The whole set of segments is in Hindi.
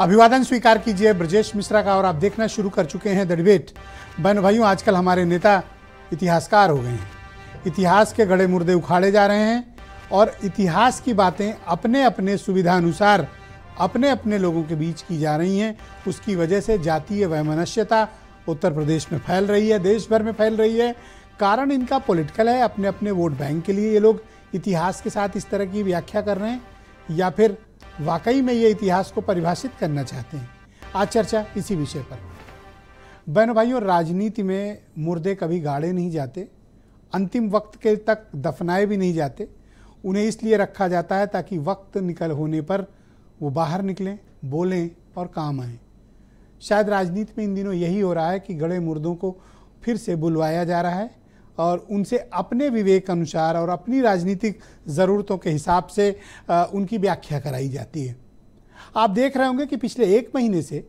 अभिवादन स्वीकार कीजिए ब्रजेश मिश्रा का और आप देखना शुरू कर चुके हैं द डिबेट। बहन भाइयों, आजकल हमारे नेता इतिहासकार हो गए हैं। इतिहास के गड़े मुर्दे उखाड़े जा रहे हैं और इतिहास की बातें अपने अपने सुविधा अनुसार अपने अपने लोगों के बीच की जा रही हैं। उसकी वजह से जातीय वैमनस्यता उत्तर प्रदेश में फैल रही है, देश भर में फैल रही है। कारण इनका पॉलिटिकल है, अपने अपने वोट बैंक के लिए ये लोग इतिहास के साथ इस तरह की व्याख्या कर रहे हैं, या फिर वाकई में ये इतिहास को परिभाषित करना चाहते हैं। आज चर्चा इसी विषय पर। बहनों भाइयों, राजनीति में मुर्दे कभी गाड़े नहीं जाते, अंतिम वक्त के तक दफनाए भी नहीं जाते। उन्हें इसलिए रखा जाता है ताकि वक्त निकल होने पर वो बाहर निकलें, बोलें और काम आएँ। शायद राजनीति में इन दिनों यही हो रहा है कि गड़े मुर्दों को फिर से बुलवाया जा रहा है और उनसे अपने विवेक अनुसार और अपनी राजनीतिक ज़रूरतों के हिसाब से उनकी व्याख्या कराई जाती है। आप देख रहे होंगे कि पिछले 1 महीने से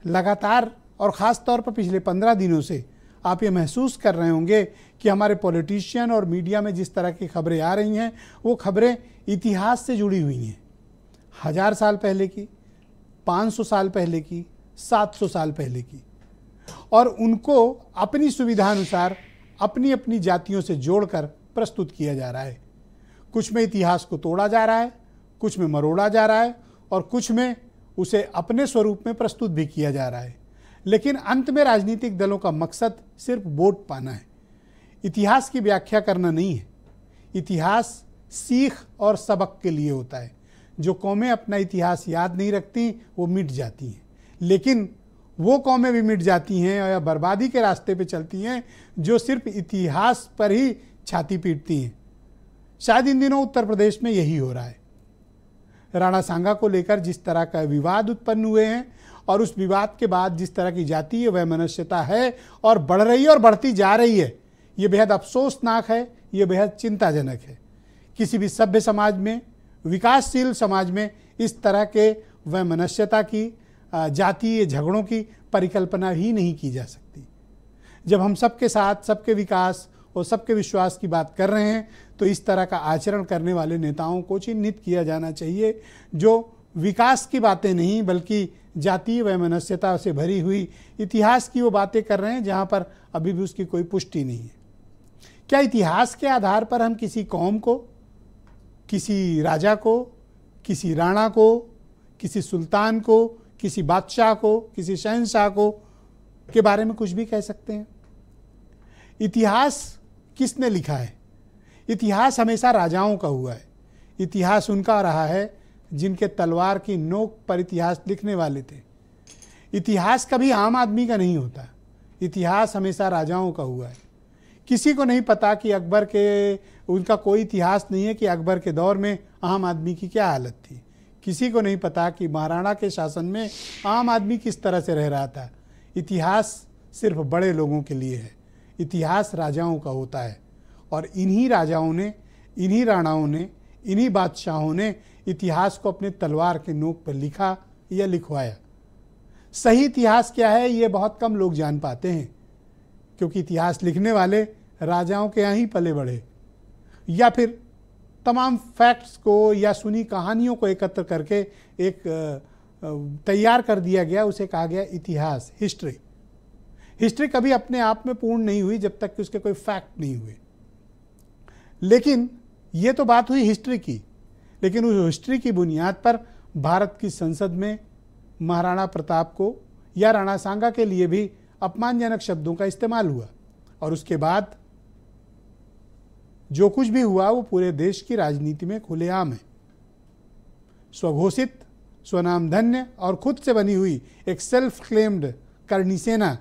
लगातार और ख़ास तौर पर पिछले 15 दिनों से आप ये महसूस कर रहे होंगे कि हमारे पॉलिटिशियन और मीडिया में जिस तरह की खबरें आ रही हैं वो खबरें इतिहास से जुड़ी हुई हैं। 1000 साल पहले की, 500 साल पहले की, 700 साल पहले की, और उनको अपनी सुविधा अनुसार अपनी अपनी जातियों से जोड़कर प्रस्तुत किया जा रहा है। कुछ में इतिहास को तोड़ा जा रहा है, कुछ में मरोड़ा जा रहा है और कुछ में उसे अपने स्वरूप में प्रस्तुत भी किया जा रहा है। लेकिन अंत में राजनीतिक दलों का मकसद सिर्फ वोट पाना है। इतिहास की व्याख्या करना नहीं है। इतिहास सीख और सबक के लिए होता है। जो कौमें अपना इतिहास याद नहीं रखती वो मिट जाती हैं, लेकिन वो कौमें भी मिट जाती हैं या बर्बादी के रास्ते पे चलती हैं जो सिर्फ इतिहास पर ही छाती पीटती हैं। शायद इन दिनों उत्तर प्रदेश में यही हो रहा है। राणा सांगा को लेकर जिस तरह का विवाद उत्पन्न हुए हैं और उस विवाद के बाद जिस तरह की जातीय वैमनस्यता है और बढ़ रही है और बढ़ती जा रही है, ये बेहद अफसोसनाक है, ये बेहद चिंताजनक है। किसी भी सभ्य समाज में, विकासशील समाज में इस तरह के वैमनस्यता की, जातीय झगड़ों की परिकल्पना ही नहीं की जा सकती। जब हम सबके साथ, सबके विकास और सबके विश्वास की बात कर रहे हैं तो इस तरह का आचरण करने वाले नेताओं को चिन्हित किया जाना चाहिए, जो विकास की बातें नहीं बल्कि जातीय वैमनस्यता से भरी हुई इतिहास की वो बातें कर रहे हैं जहां पर अभी भी उसकी कोई पुष्टि नहीं है। क्या इतिहास के आधार पर हम किसी कौम को, किसी राजा को, किसी राणा को, किसी सुल्तान को, किसी बादशाह को, किसी शहंशाह को के बारे में कुछ भी कह सकते हैं? इतिहास किसने लिखा है? इतिहास हमेशा राजाओं का हुआ है। इतिहास उनका रहा है जिनके तलवार की नोक पर इतिहास लिखने वाले थे। इतिहास कभी आम आदमी का नहीं होता। इतिहास हमेशा राजाओं का हुआ है। किसी को नहीं पता कि अकबर के, उनका कोई इतिहास नहीं है कि अकबर के दौर में आम आदमी की क्या हालत थी। किसी को नहीं पता कि महाराणा के शासन में आम आदमी किस तरह से रह रहा था। इतिहास सिर्फ बड़े लोगों के लिए है। इतिहास राजाओं का होता है और इन्हीं राजाओं ने, इन्हीं राणाओं ने, इन्हीं बादशाहों ने इतिहास को अपने तलवार के नोक पर लिखा या लिखवाया। सही इतिहास क्या है ये बहुत कम लोग जान पाते हैं, क्योंकि इतिहास लिखने वाले राजाओं के यहाँ ही पले बढ़े, या फिर तमाम फैक्ट्स को या सुनी कहानियों को एकत्र करके एक तैयार कर दिया गया, उसे कहा गया इतिहास, हिस्ट्री। हिस्ट्री कभी अपने आप में पूर्ण नहीं हुई जब तक कि उसके कोई फैक्ट नहीं हुए। लेकिन ये तो बात हुई हिस्ट्री की, लेकिन उस हिस्ट्री की बुनियाद पर भारत की संसद में महाराणा प्रताप को या राणा सांगा के लिए भी अपमानजनक शब्दों का इस्तेमाल हुआ और उसके बाद जो कुछ भी हुआ वो पूरे देश की राजनीति में खुलेआम है। स्वघोषित, स्वनामधन्य और खुद से बनी हुई एक सेल्फ क्लेम्ड करनी सेना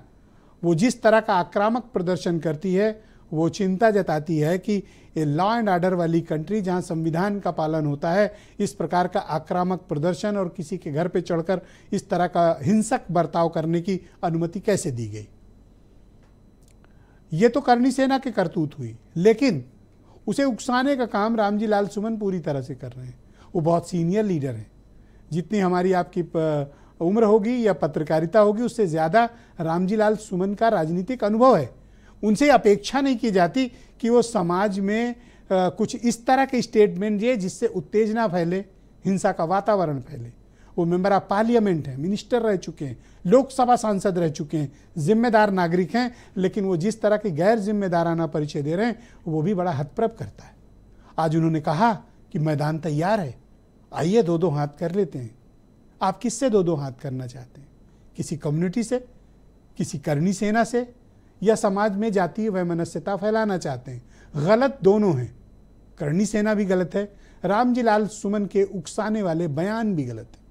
वो जिस तरह का आक्रामक प्रदर्शन करती है वो चिंता जताती है कि ये लॉ एंड ऑर्डर वाली कंट्री जहां संविधान का पालन होता है, इस प्रकार का आक्रामक प्रदर्शन और किसी के घर पे चढ़कर इस तरह का हिंसक बर्ताव करने की अनुमति कैसे दी गई। ये तो करनी सेना के करतूत हुई, लेकिन उसे उकसाने का काम रामजी लाल सुमन पूरी तरह से कर रहे हैं। वो बहुत सीनियर लीडर हैं। जितनी हमारी आपकी उम्र होगी या पत्रकारिता होगी उससे ज़्यादा रामजी लाल सुमन का राजनीतिक अनुभव है। उनसे अपेक्षा नहीं की जाती कि वो समाज में कुछ इस तरह के स्टेटमेंट दिए जिससे उत्तेजना फैले, हिंसा का वातावरण फैले। वो मेंबर ऑफ पार्लियामेंट हैं, मिनिस्टर रह चुके हैं, लोकसभा सांसद रह चुके हैं, जिम्मेदार नागरिक हैं, लेकिन वो जिस तरह के गैर जिम्मेदाराना परिचय दे रहे हैं वो भी बड़ा हतप्रभ करता है। आज उन्होंने कहा कि मैदान तैयार है, आइए दो दो हाथ कर लेते हैं। आप किससे दो दो हाथ करना चाहते हैं? किसी कम्युनिटी से, किसी करनी सेना से, या समाज में जातीय वैमनस्यता फैलाना चाहते हैं? गलत दोनों हैं। करनी सेना भी गलत है, रामजी लाल सुमन के उकसाने वाले बयान भी गलत है।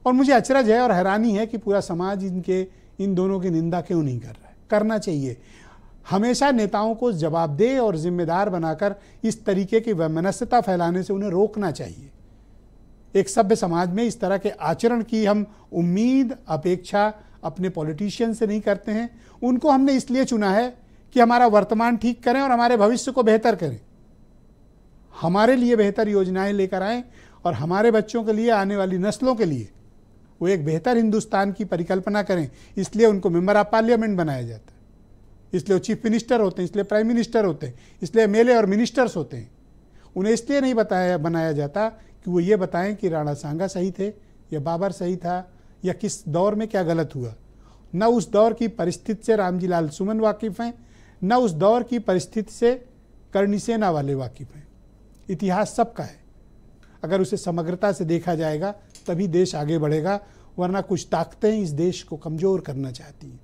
और मुझे अचरज है और हैरानी है कि पूरा समाज इन दोनों की निंदा क्यों नहीं कर रहा है। करना चाहिए। हमेशा नेताओं को जवाबदेह और जिम्मेदार बनाकर इस तरीके की वैमनस्यता फैलाने से उन्हें रोकना चाहिए। एक सभ्य समाज में इस तरह के आचरण की हम उम्मीद, अपेक्षा अपने पॉलिटिशियन से नहीं करते हैं। उनको हमने इसलिए चुना है कि हमारा वर्तमान ठीक करें और हमारे भविष्य को बेहतर करें, हमारे लिए बेहतर योजनाएं लेकर आएं और हमारे बच्चों के लिए, आने वाली नस्लों के लिए वो एक बेहतर हिंदुस्तान की परिकल्पना करें। इसलिए उनको मेंबर ऑफ पार्लियामेंट बनाया जाता है, इसलिए वो चीफ मिनिस्टर होते हैं, इसलिए प्राइम मिनिस्टर होते हैं, इसलिए एमएलए और मिनिस्टर्स होते हैं। उन्हें इसलिए नहीं बनाया जाता कि वो ये बताएं कि राणा सांगा सही थे या बाबर सही था या किस दौर में क्या गलत हुआ। न उस दौर की परिस्थिति से रामजी लाल सुमन वाकिफ़ हैं, न उस दौर की परिस्थिति से करनी सेना वाले वाकिफ़ हैं। इतिहास सबका है, अगर उसे समग्रता से देखा जाएगा तभी देश आगे बढ़ेगा, वरना कुछ ताकतें इस देश को कमज़ोर करना चाहती हैं।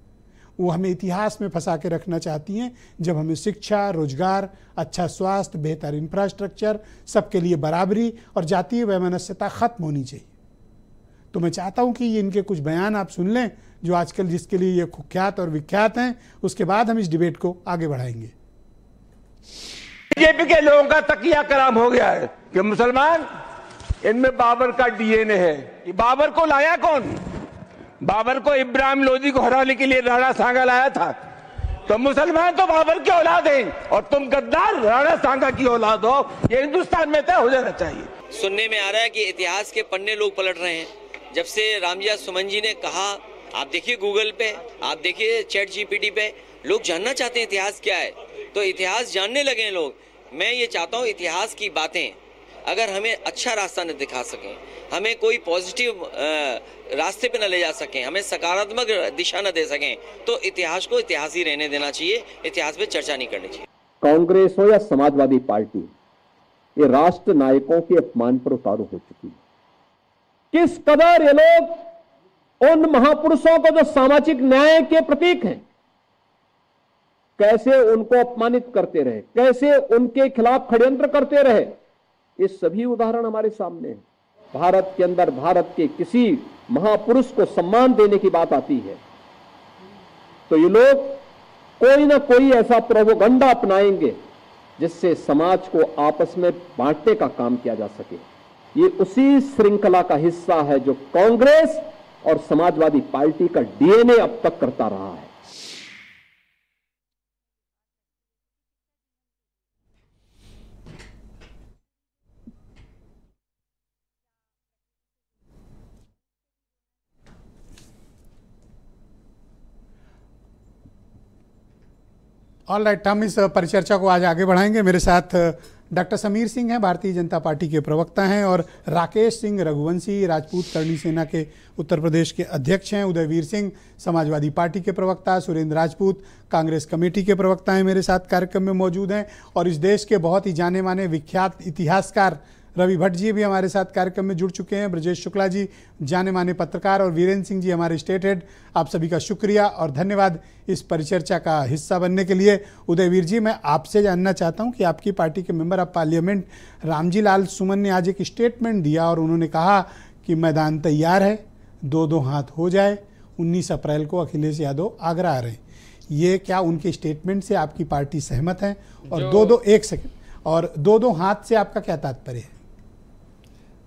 वो हमें इतिहास में फंसा के रखना चाहती हैं, जब हमें शिक्षा, रोजगार, अच्छा स्वास्थ्य, बेहतर इंफ्रास्ट्रक्चर, सबके लिए बराबरी और जातीय वैमनस्यता ख़त्म होनी चाहिए। तो मैं चाहता हूं कि इनके कुछ बयान आप सुन लें जो आजकल जिसके लिए ये कुख्यात और विख्यात हैं। उसके बाद हम इस डिबेट को आगे बढ़ाएंगे। बीजेपी के लोगों का तकिया कलाम हो गया है कि मुसलमान, इनमें बाबर का डीएनए है। ये बाबर को लाया कौन? बाबर को इब्राहिम लोदी को हराने के लिए राणा सांगा लाया था। तो मुसलमान तो बाबर की औलाद हैं और तुम गद्दार राणा सांगा की औलाद हो। ये हिंदुस्तान में तय हो जाना चाहिए। सुनने में आ रहा है कि इतिहास के पन्ने लोग पलट रहे हैं। जब से रामजी सुमन जी ने कहा, आप देखिए गूगल पे, आप देखिए चैट जीपीटी पे, लोग जानना चाहते हैं इतिहास क्या है, तो इतिहास जानने लगे हैं लोग। मैं ये चाहता हूँ इतिहास की बातें अगर हमें अच्छा रास्ता न दिखा सकें, हमें कोई पॉजिटिव रास्ते पे न ले जा सकें, हमें सकारात्मक दिशा न दे सकें, तो इतिहास को इतिहास ही रहने देना चाहिए, इतिहास पे चर्चा नहीं करनी चाहिए। कांग्रेस हो या समाजवादी पार्टी, ये राष्ट्र नायकों के अपमान पर उतारू हो चुकी है। किस कदर ये लोग उन महापुरुषों को जो सामाजिक न्याय के प्रतीक हैं, कैसे उनको अपमानित करते रहे, कैसे उनके खिलाफ षड्यंत्र करते रहे, ये सभी उदाहरण हमारे सामने हैं। भारत के अंदर भारत के किसी महापुरुष को सम्मान देने की बात आती है तो ये लोग कोई ना कोई ऐसा प्रोपोगंडा अपनाएंगे जिससे समाज को आपस में बांटने का काम किया जा सके। ये उसी श्रृंखला का हिस्सा है जो कांग्रेस और समाजवादी पार्टी का डीएनए अब तक करता रहा है। ऑल राइट, हम इस परिचर्चा को आज आगे बढ़ाएंगे। मेरे साथ डॉक्टर समीर सिंह हैं, भारतीय जनता पार्टी के प्रवक्ता हैं, और राकेश सिंह रघुवंशी, राजपूत करणी सेना के उत्तर प्रदेश के अध्यक्ष हैं, उदयवीर सिंह समाजवादी पार्टी के प्रवक्ता, सुरेंद्र राजपूत कांग्रेस कमेटी के प्रवक्ता हैं, मेरे साथ कार्यक्रम में मौजूद हैं, और इस देश के बहुत ही जाने माने विख्यात इतिहासकार रवि भट्ट जी भी हमारे साथ कार्यक्रम में जुड़ चुके हैं, ब्रजेश शुक्ला जी जाने माने पत्रकार, और वीरेंद्र सिंह जी हमारे स्टेट हेड। आप सभी का शुक्रिया और धन्यवाद इस परिचर्चा का हिस्सा बनने के लिए। उदयवीर जी, मैं आपसे जानना चाहता हूं कि आपकी पार्टी के member of parliament Ramji Lal सुमन ने आज एक स्टेटमेंट दिया और उन्होंने कहा कि मैदान तैयार है, दो दो हाथ हो जाए, 19 अप्रैल को अखिलेश यादव आगरा आ रहे हैं। ये क्या उनके स्टेटमेंट से आपकी पार्टी सहमत है? और दो दो हाथ से आपका क्या तात्पर्य है?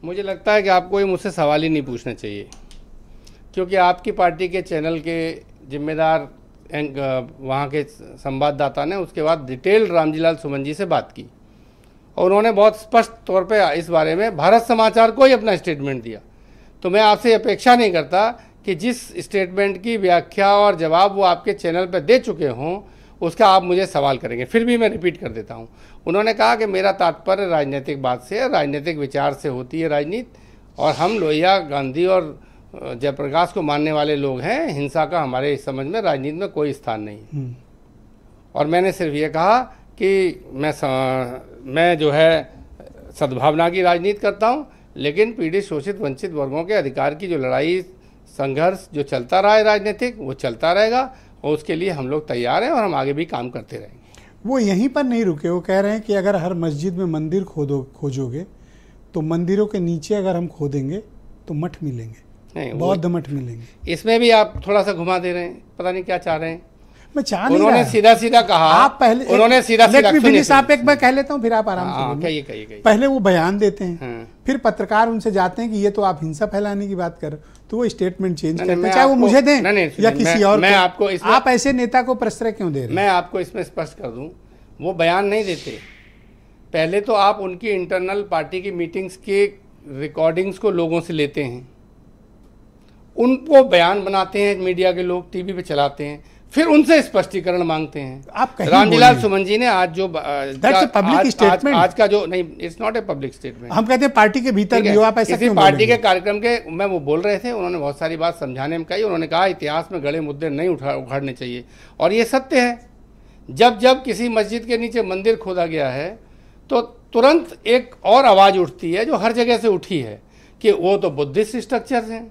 मुझे लगता है कि आपको ये मुझसे सवाल ही नहीं पूछना चाहिए, क्योंकि आपकी पार्टी के चैनल के जिम्मेदार वहाँ के संवाददाता ने उसके बाद डिटेल रामजी लाल सुमन जी से बात की और उन्होंने बहुत स्पष्ट तौर पे इस बारे में भारत समाचार को ही अपना स्टेटमेंट दिया। तो मैं आपसे अपेक्षा नहीं करता कि जिस स्टेटमेंट की व्याख्या और जवाब वो आपके चैनल पर दे चुके हों उसका आप मुझे सवाल करेंगे। फिर भी मैं रिपीट कर देता हूँ। उन्होंने कहा कि मेरा तात्पर्य राजनीतिक बात से, राजनीतिक विचार से होती है राजनीति, और हम लोहिया, गांधी और जयप्रकाश को मानने वाले लोग हैं। हिंसा का हमारे समझ में राजनीति में कोई स्थान नहीं है। और मैंने सिर्फ ये कहा कि मैं जो है सद्भावना की राजनीति करता हूँ, लेकिन पीड़ित, शोषित, वंचित वर्गों के अधिकार की जो लड़ाई, संघर्ष जो चलता रहा है राजनीतिक, वो चलता रहेगा और उसके लिए हम लोग तैयार हैं और हम आगे भी काम करते रहेंगे। वो यहीं पर नहीं रुके, वो कह रहे हैं कि अगर हर मस्जिद में मंदिर खोजोगे तो मंदिरों के नीचे अगर हम खोदेंगे तो मठ मिलेंगे, नहीं बौद्ध मठ मिलेंगे। इसमें भी आप थोड़ा सा घुमा दे रहे हैं, पता नहीं क्या चाह रहे हैं। मैं चाह नहीं उन्होंने सीधा सीधा कहा, आप पहले उन्होंने सीधा सीधा आप एक बार कह लेता हूँ, फिर आप आराम से कहिए। पहले वो बयान देते हैं, फिर पत्रकार उनसे जाते हैं कि ये तो आप हिंसा फैलाने की बात कर रहे हो, तो वो स्टेटमेंट चेंज करते हैं, चाहे वो मुझे दें या किसी और को। आप ऐसे नेता को प्रश्रय क्यों दे रहे हैं? मैं आपको इसमें स्पष्ट कर दूं, वो बयान नहीं देते। पहले तो आप उनकी इंटरनल पार्टी की मीटिंग्स के रिकॉर्डिंग्स को लोगों से लेते हैं, उनको बयान बनाते हैं, मीडिया के लोग टीवी पे चलाते हैं, फिर उनसे स्पष्टीकरण मांगते हैं। आप रामजीलाल सुमन जी ने आज जो पब्लिक स्टेटमेंट, आज का जो नहीं, it's not a public statement, हम कहते हैं पार्टी के भीतर भी हो, आप ऐसा किसी पार्टी के कार्यक्रम के मैं वो बोल रहे थे, उन्होंने बहुत सारी बात समझाने में कही। उन्होंने कहा इतिहास में गड़े मुद्दे नहीं उखाड़ने चाहिए, और ये सत्य है। जब जब किसी मस्जिद के नीचे मंदिर खोदा गया है तो तुरंत एक और आवाज़ उठती है, जो हर जगह से उठी है, कि वो तो बुद्धिस्ट स्ट्रक्चर्स हैं।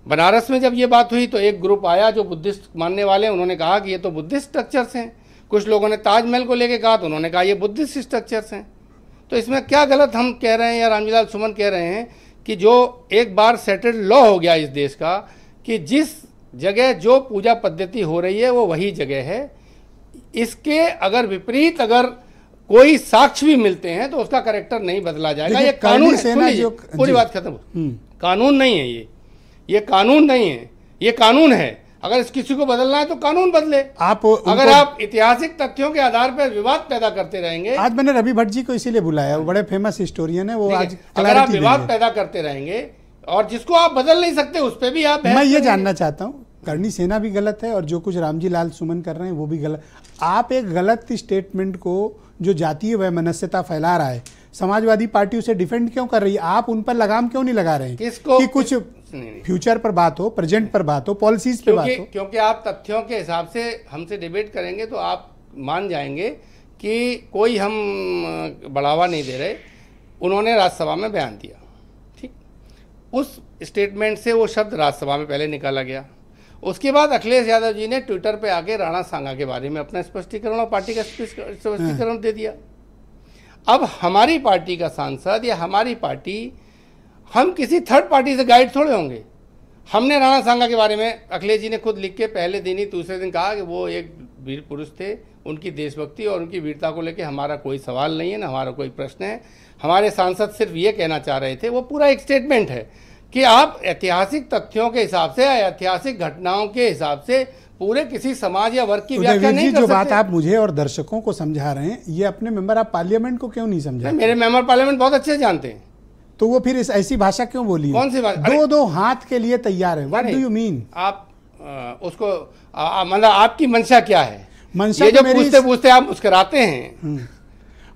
बनारस में जब ये बात हुई तो एक ग्रुप आया जो बुद्धिस्ट मानने वाले, उन्होंने कहा कि ये तो बुद्धिस्ट स्ट्रक्चर्स हैं। कुछ लोगों ने ताजमहल को लेके कहा तो उन्होंने कहा ये बुद्धिस्ट स्ट्रक्चर्स हैं। तो इसमें क्या गलत हम कह रहे हैं या रामजीलाल सुमन कह रहे हैं कि जो एक बार सेटल्ड लॉ हो गया इस देश का, कि जिस जगह जो पूजा पद्धति हो रही है वो वही जगह है। इसके अगर विपरीत अगर कोई साक्ष्य भी मिलते हैं तो उसका कैरेक्टर नहीं बदला जाएगा। ये कानून है, पूरी बात खत्म। कानून नहीं है ये कानून नहीं है, ये कानून है। अगर इस किसी को बदलना है तो कानून बदले। अगर आप ऐतिहासिक तथ्यों के आधार पर विवाद पैदा करते रहेंगे, आज मैंने रवि भट्ट जी को इसीलिए बुलाया, वो बड़े फेमस हिस्टोरियन है, वो आज अगर आप विवाद पैदा करते रहेंगे और जिसको आप बदल नहीं सकते उस पर भी आप, मैं ये जानना चाहता हूँ, करणी सेना भी गलत है और जो कुछ रामजीलाल सुमन कर रहे हैं वो भी गलत। आप एक गलत स्टेटमेंट को जो जातीय वैमनस्यता फैला रहा है, समाजवादी पार्टी उसे डिफेंड क्यों कर रही है? आप उन पर लगाम क्यों नहीं लगा रहे हैं? किसको कि कुछ फ्यूचर पर बात हो, प्रेजेंट पर बात हो, पॉलिसीज पे बात हो। क्योंकि आप तथ्यों के हिसाब से हमसे डिबेट करेंगे तो आप मान जाएंगे कि कोई हम बढ़ावा नहीं दे रहे। उन्होंने राज्यसभा में बयान दिया, ठीक, उस स्टेटमेंट से वो शब्द राज्यसभा में पहले निकाला गया। उसके बाद अखिलेश यादव जी ने ट्विटर पे आके राणा सांगा के बारे में अपना स्पष्टीकरण और पार्टी का स्पष्टीकरण दे दिया। अब हमारी पार्टी का सांसद या हमारी पार्टी, हम किसी थर्ड पार्टी से गाइड थोड़े होंगे। हमने राणा सांगा के बारे में, अखिलेश जी ने खुद लिख के पहले दिन ही दूसरे दिन कहा कि वो एक वीर पुरुष थे, उनकी देशभक्ति और उनकी वीरता को लेकर हमारा कोई सवाल नहीं है, ना हमारा कोई प्रश्न है। हमारे सांसद सिर्फ ये कहना चाह रहे थे, वो पूरा एक स्टेटमेंट है कि आप ऐतिहासिक तथ्यों के हिसाब से, ऐतिहासिक घटनाओं के हिसाब से पूरे किसी समाज या वर्ग की व्याख्या नहीं कर सकते। जो बात आप मुझे और दर्शकों को समझा रहे हैं, ये अपने मेंबर ऑफ पार्लियामेंट को क्यों नहीं समझा? मेरे मेंबर पार्लियामेंट बहुत अच्छे जानते हैं। तो वो फिर ऐसी भाषा क्यों बोली? कौन सी बात? दो हाथ के लिए तैयार है। What do you mean? आप उसको मतलब आपकी मंशा क्या है? मंशा ये जो पूछते आप मुस्कुराते हैं।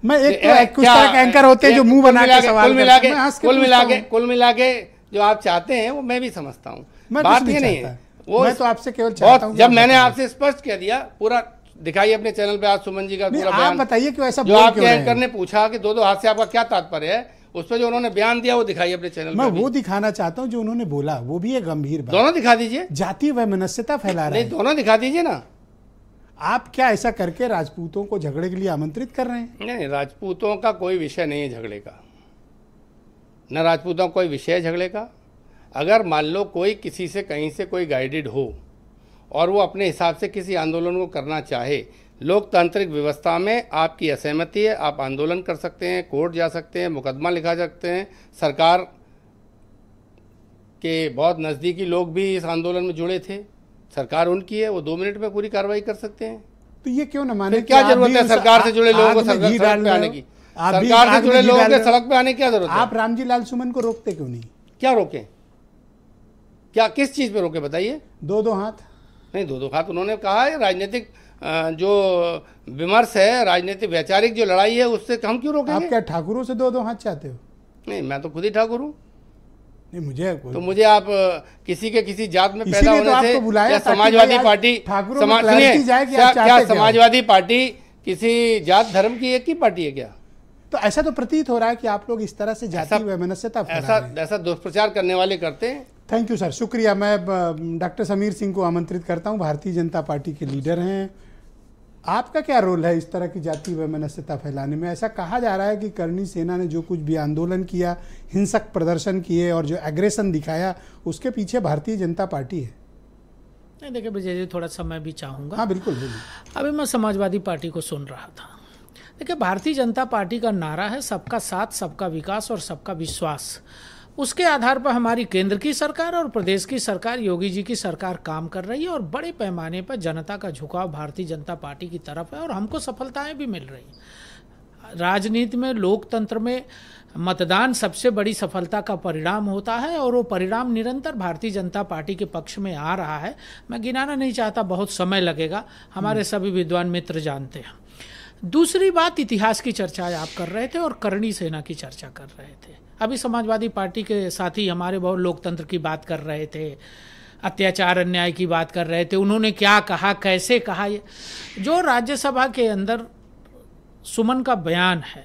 मैं एक कुछ तरह के एंकर होते हैं जो मुंह बना के सवाल करते हैं। कुल मिला के जो आप चाहते हैं वो मैं भी समझता हूँ। बात ये नहीं है, वो मैं तो आपसे केवल चाहता हूं, जब मैंने आपसे स्पष्ट कह दिया, पूरा दिखाइए अपने चैनल पे आज सुमन जी का पूरा बयान। आप बताइए कि ऐसा जो आपके एंकर ने पूछा कि दो हाथ से आपका क्या तात्पर्य है, उस पर जो उन्होंने बयान दिया वो दिखाइए अपने चैनल पे। मैं वो दिखाना चाहता हूँ जो उन्होंने बोला, वो भी एक गंभीर बात। दोनों दिखा दीजिए। जातीय वैमनस्यता फैला रहे हैं, दोनों दिखा दीजिए ना। आप क्या ऐसा करके राजपूतों को झगड़े के लिए आमंत्रित कर रहे हैं? नहीं, राजपूतों का कोई विषय नहीं है झगड़े का, न राजपूतों का कोई विषय है झगड़े का। अगर मान लो कोई किसी से कहीं से कोई गाइडेड हो और वो अपने हिसाब से किसी आंदोलन को करना चाहे, लोकतांत्रिक व्यवस्था में आपकी असहमति है, आप आंदोलन कर सकते हैं, कोर्ट जा सकते हैं, मुकदमा लिखा सकते हैं। सरकार के बहुत नज़दीकी लोग भी इस आंदोलन में जुड़े थे, सरकार उनकी है, वो 2 मिनट में पूरी कार्रवाई कर सकते हैं। तो ये क्यों न माने? क्या जरूरत है सरकार से जुड़े लोगों को सड़क पे आने की? सरकार से जुड़े लोगों के सड़क पे आने की क्या जरूरत है? आप रामजीलाल सुमन को रोकते क्यों नहीं? क्या रोकें? क्या किस चीज़ पे रोके बताइए? दो हाथ नहीं, दो हाथ उन्होंने कहा है। राजनीतिक जो विमर्श है, राजनीतिक वैचारिक जो लड़ाई है, उससे हम क्यों रोकेंगे? आप क्या ठाकुरों से दो हाथ चाहते हो? नहीं, मैं तो खुद ही ठाकुर हूँ। नहीं, मुझे तो मुझे आप किसी के किसी जात में पैदा इसीलिए तो होने से आपको बुलाया क्या ताकि समाजवादी भाई आज पार्टी ठाकुरों में clarity जाए कि आप क्या चाहते क्या हो? समाजवादी पार्टी किसी जात धर्म की एक ही पार्टी है क्या? तो ऐसा तो प्रतीत हो रहा है कि आप लोग इस तरह से जाति वैमनस्यता फैला रहे हैं। ऐसा दुष्प्रचार करने वाले करते हैं। थैंक यू सर, शुक्रिया। मैं डॉक्टर समीर सिंह को आमंत्रित करता हूं, भारतीय जनता पार्टी के लीडर हैं। आपका क्या रोल है इस तरह की जाति वैमनस्यता फैलाने में? ऐसा कहा जा रहा है कि करणी सेना ने जो कुछ भी आंदोलन किया, हिंसक प्रदर्शन किए और जो एग्रेशन दिखाया, उसके पीछे भारतीय जनता पार्टी है। नहीं, देखिए विजय जी, थोड़ा सा मैं भी चाहूँगा। हाँ बिल्कुल बिल्कुल। अभी मैं समाजवादी पार्टी को सुन रहा था। देखिए, भारतीय जनता पार्टी का नारा है सबका साथ, सबका विकास और सबका विश्वास। उसके आधार पर हमारी केंद्र की सरकार और प्रदेश की सरकार, योगी जी की सरकार काम कर रही है और बड़े पैमाने पर जनता का झुकाव भारतीय जनता पार्टी की तरफ है और हमको सफलताएं भी मिल रही हैं। राजनीति में, लोकतंत्र में मतदान सबसे बड़ी सफलता का परिणाम होता है और वो परिणाम निरंतर भारतीय जनता पार्टी के पक्ष में आ रहा है। मैं गिनाना नहीं चाहता, बहुत समय लगेगा, हमारे सभी विद्वान मित्र जानते हैं। दूसरी बात, इतिहास की चर्चा आप कर रहे थे और करणी सेना की चर्चा कर रहे थे। अभी समाजवादी पार्टी के साथी हमारे बहुत लोकतंत्र की बात कर रहे थे, अत्याचार अन्याय की बात कर रहे थे। उन्होंने क्या कहा, कैसे कहा? जो राज्यसभा के अंदर सुमन का बयान है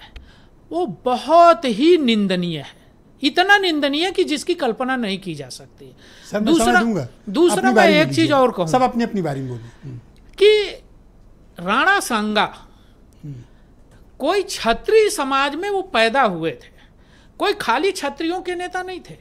वो बहुत ही निंदनीय है, इतना निंदनीय कि जिसकी कल्पना नहीं की जा सकती। सर, दूसरा मैं एक चीज और कहूँ, सब अपनी अपनी बारी बोले, कि राणा सांगा कोई क्षत्रिय समाज में वो पैदा हुए थे, कोई खाली क्षत्रियों के नेता नहीं थे।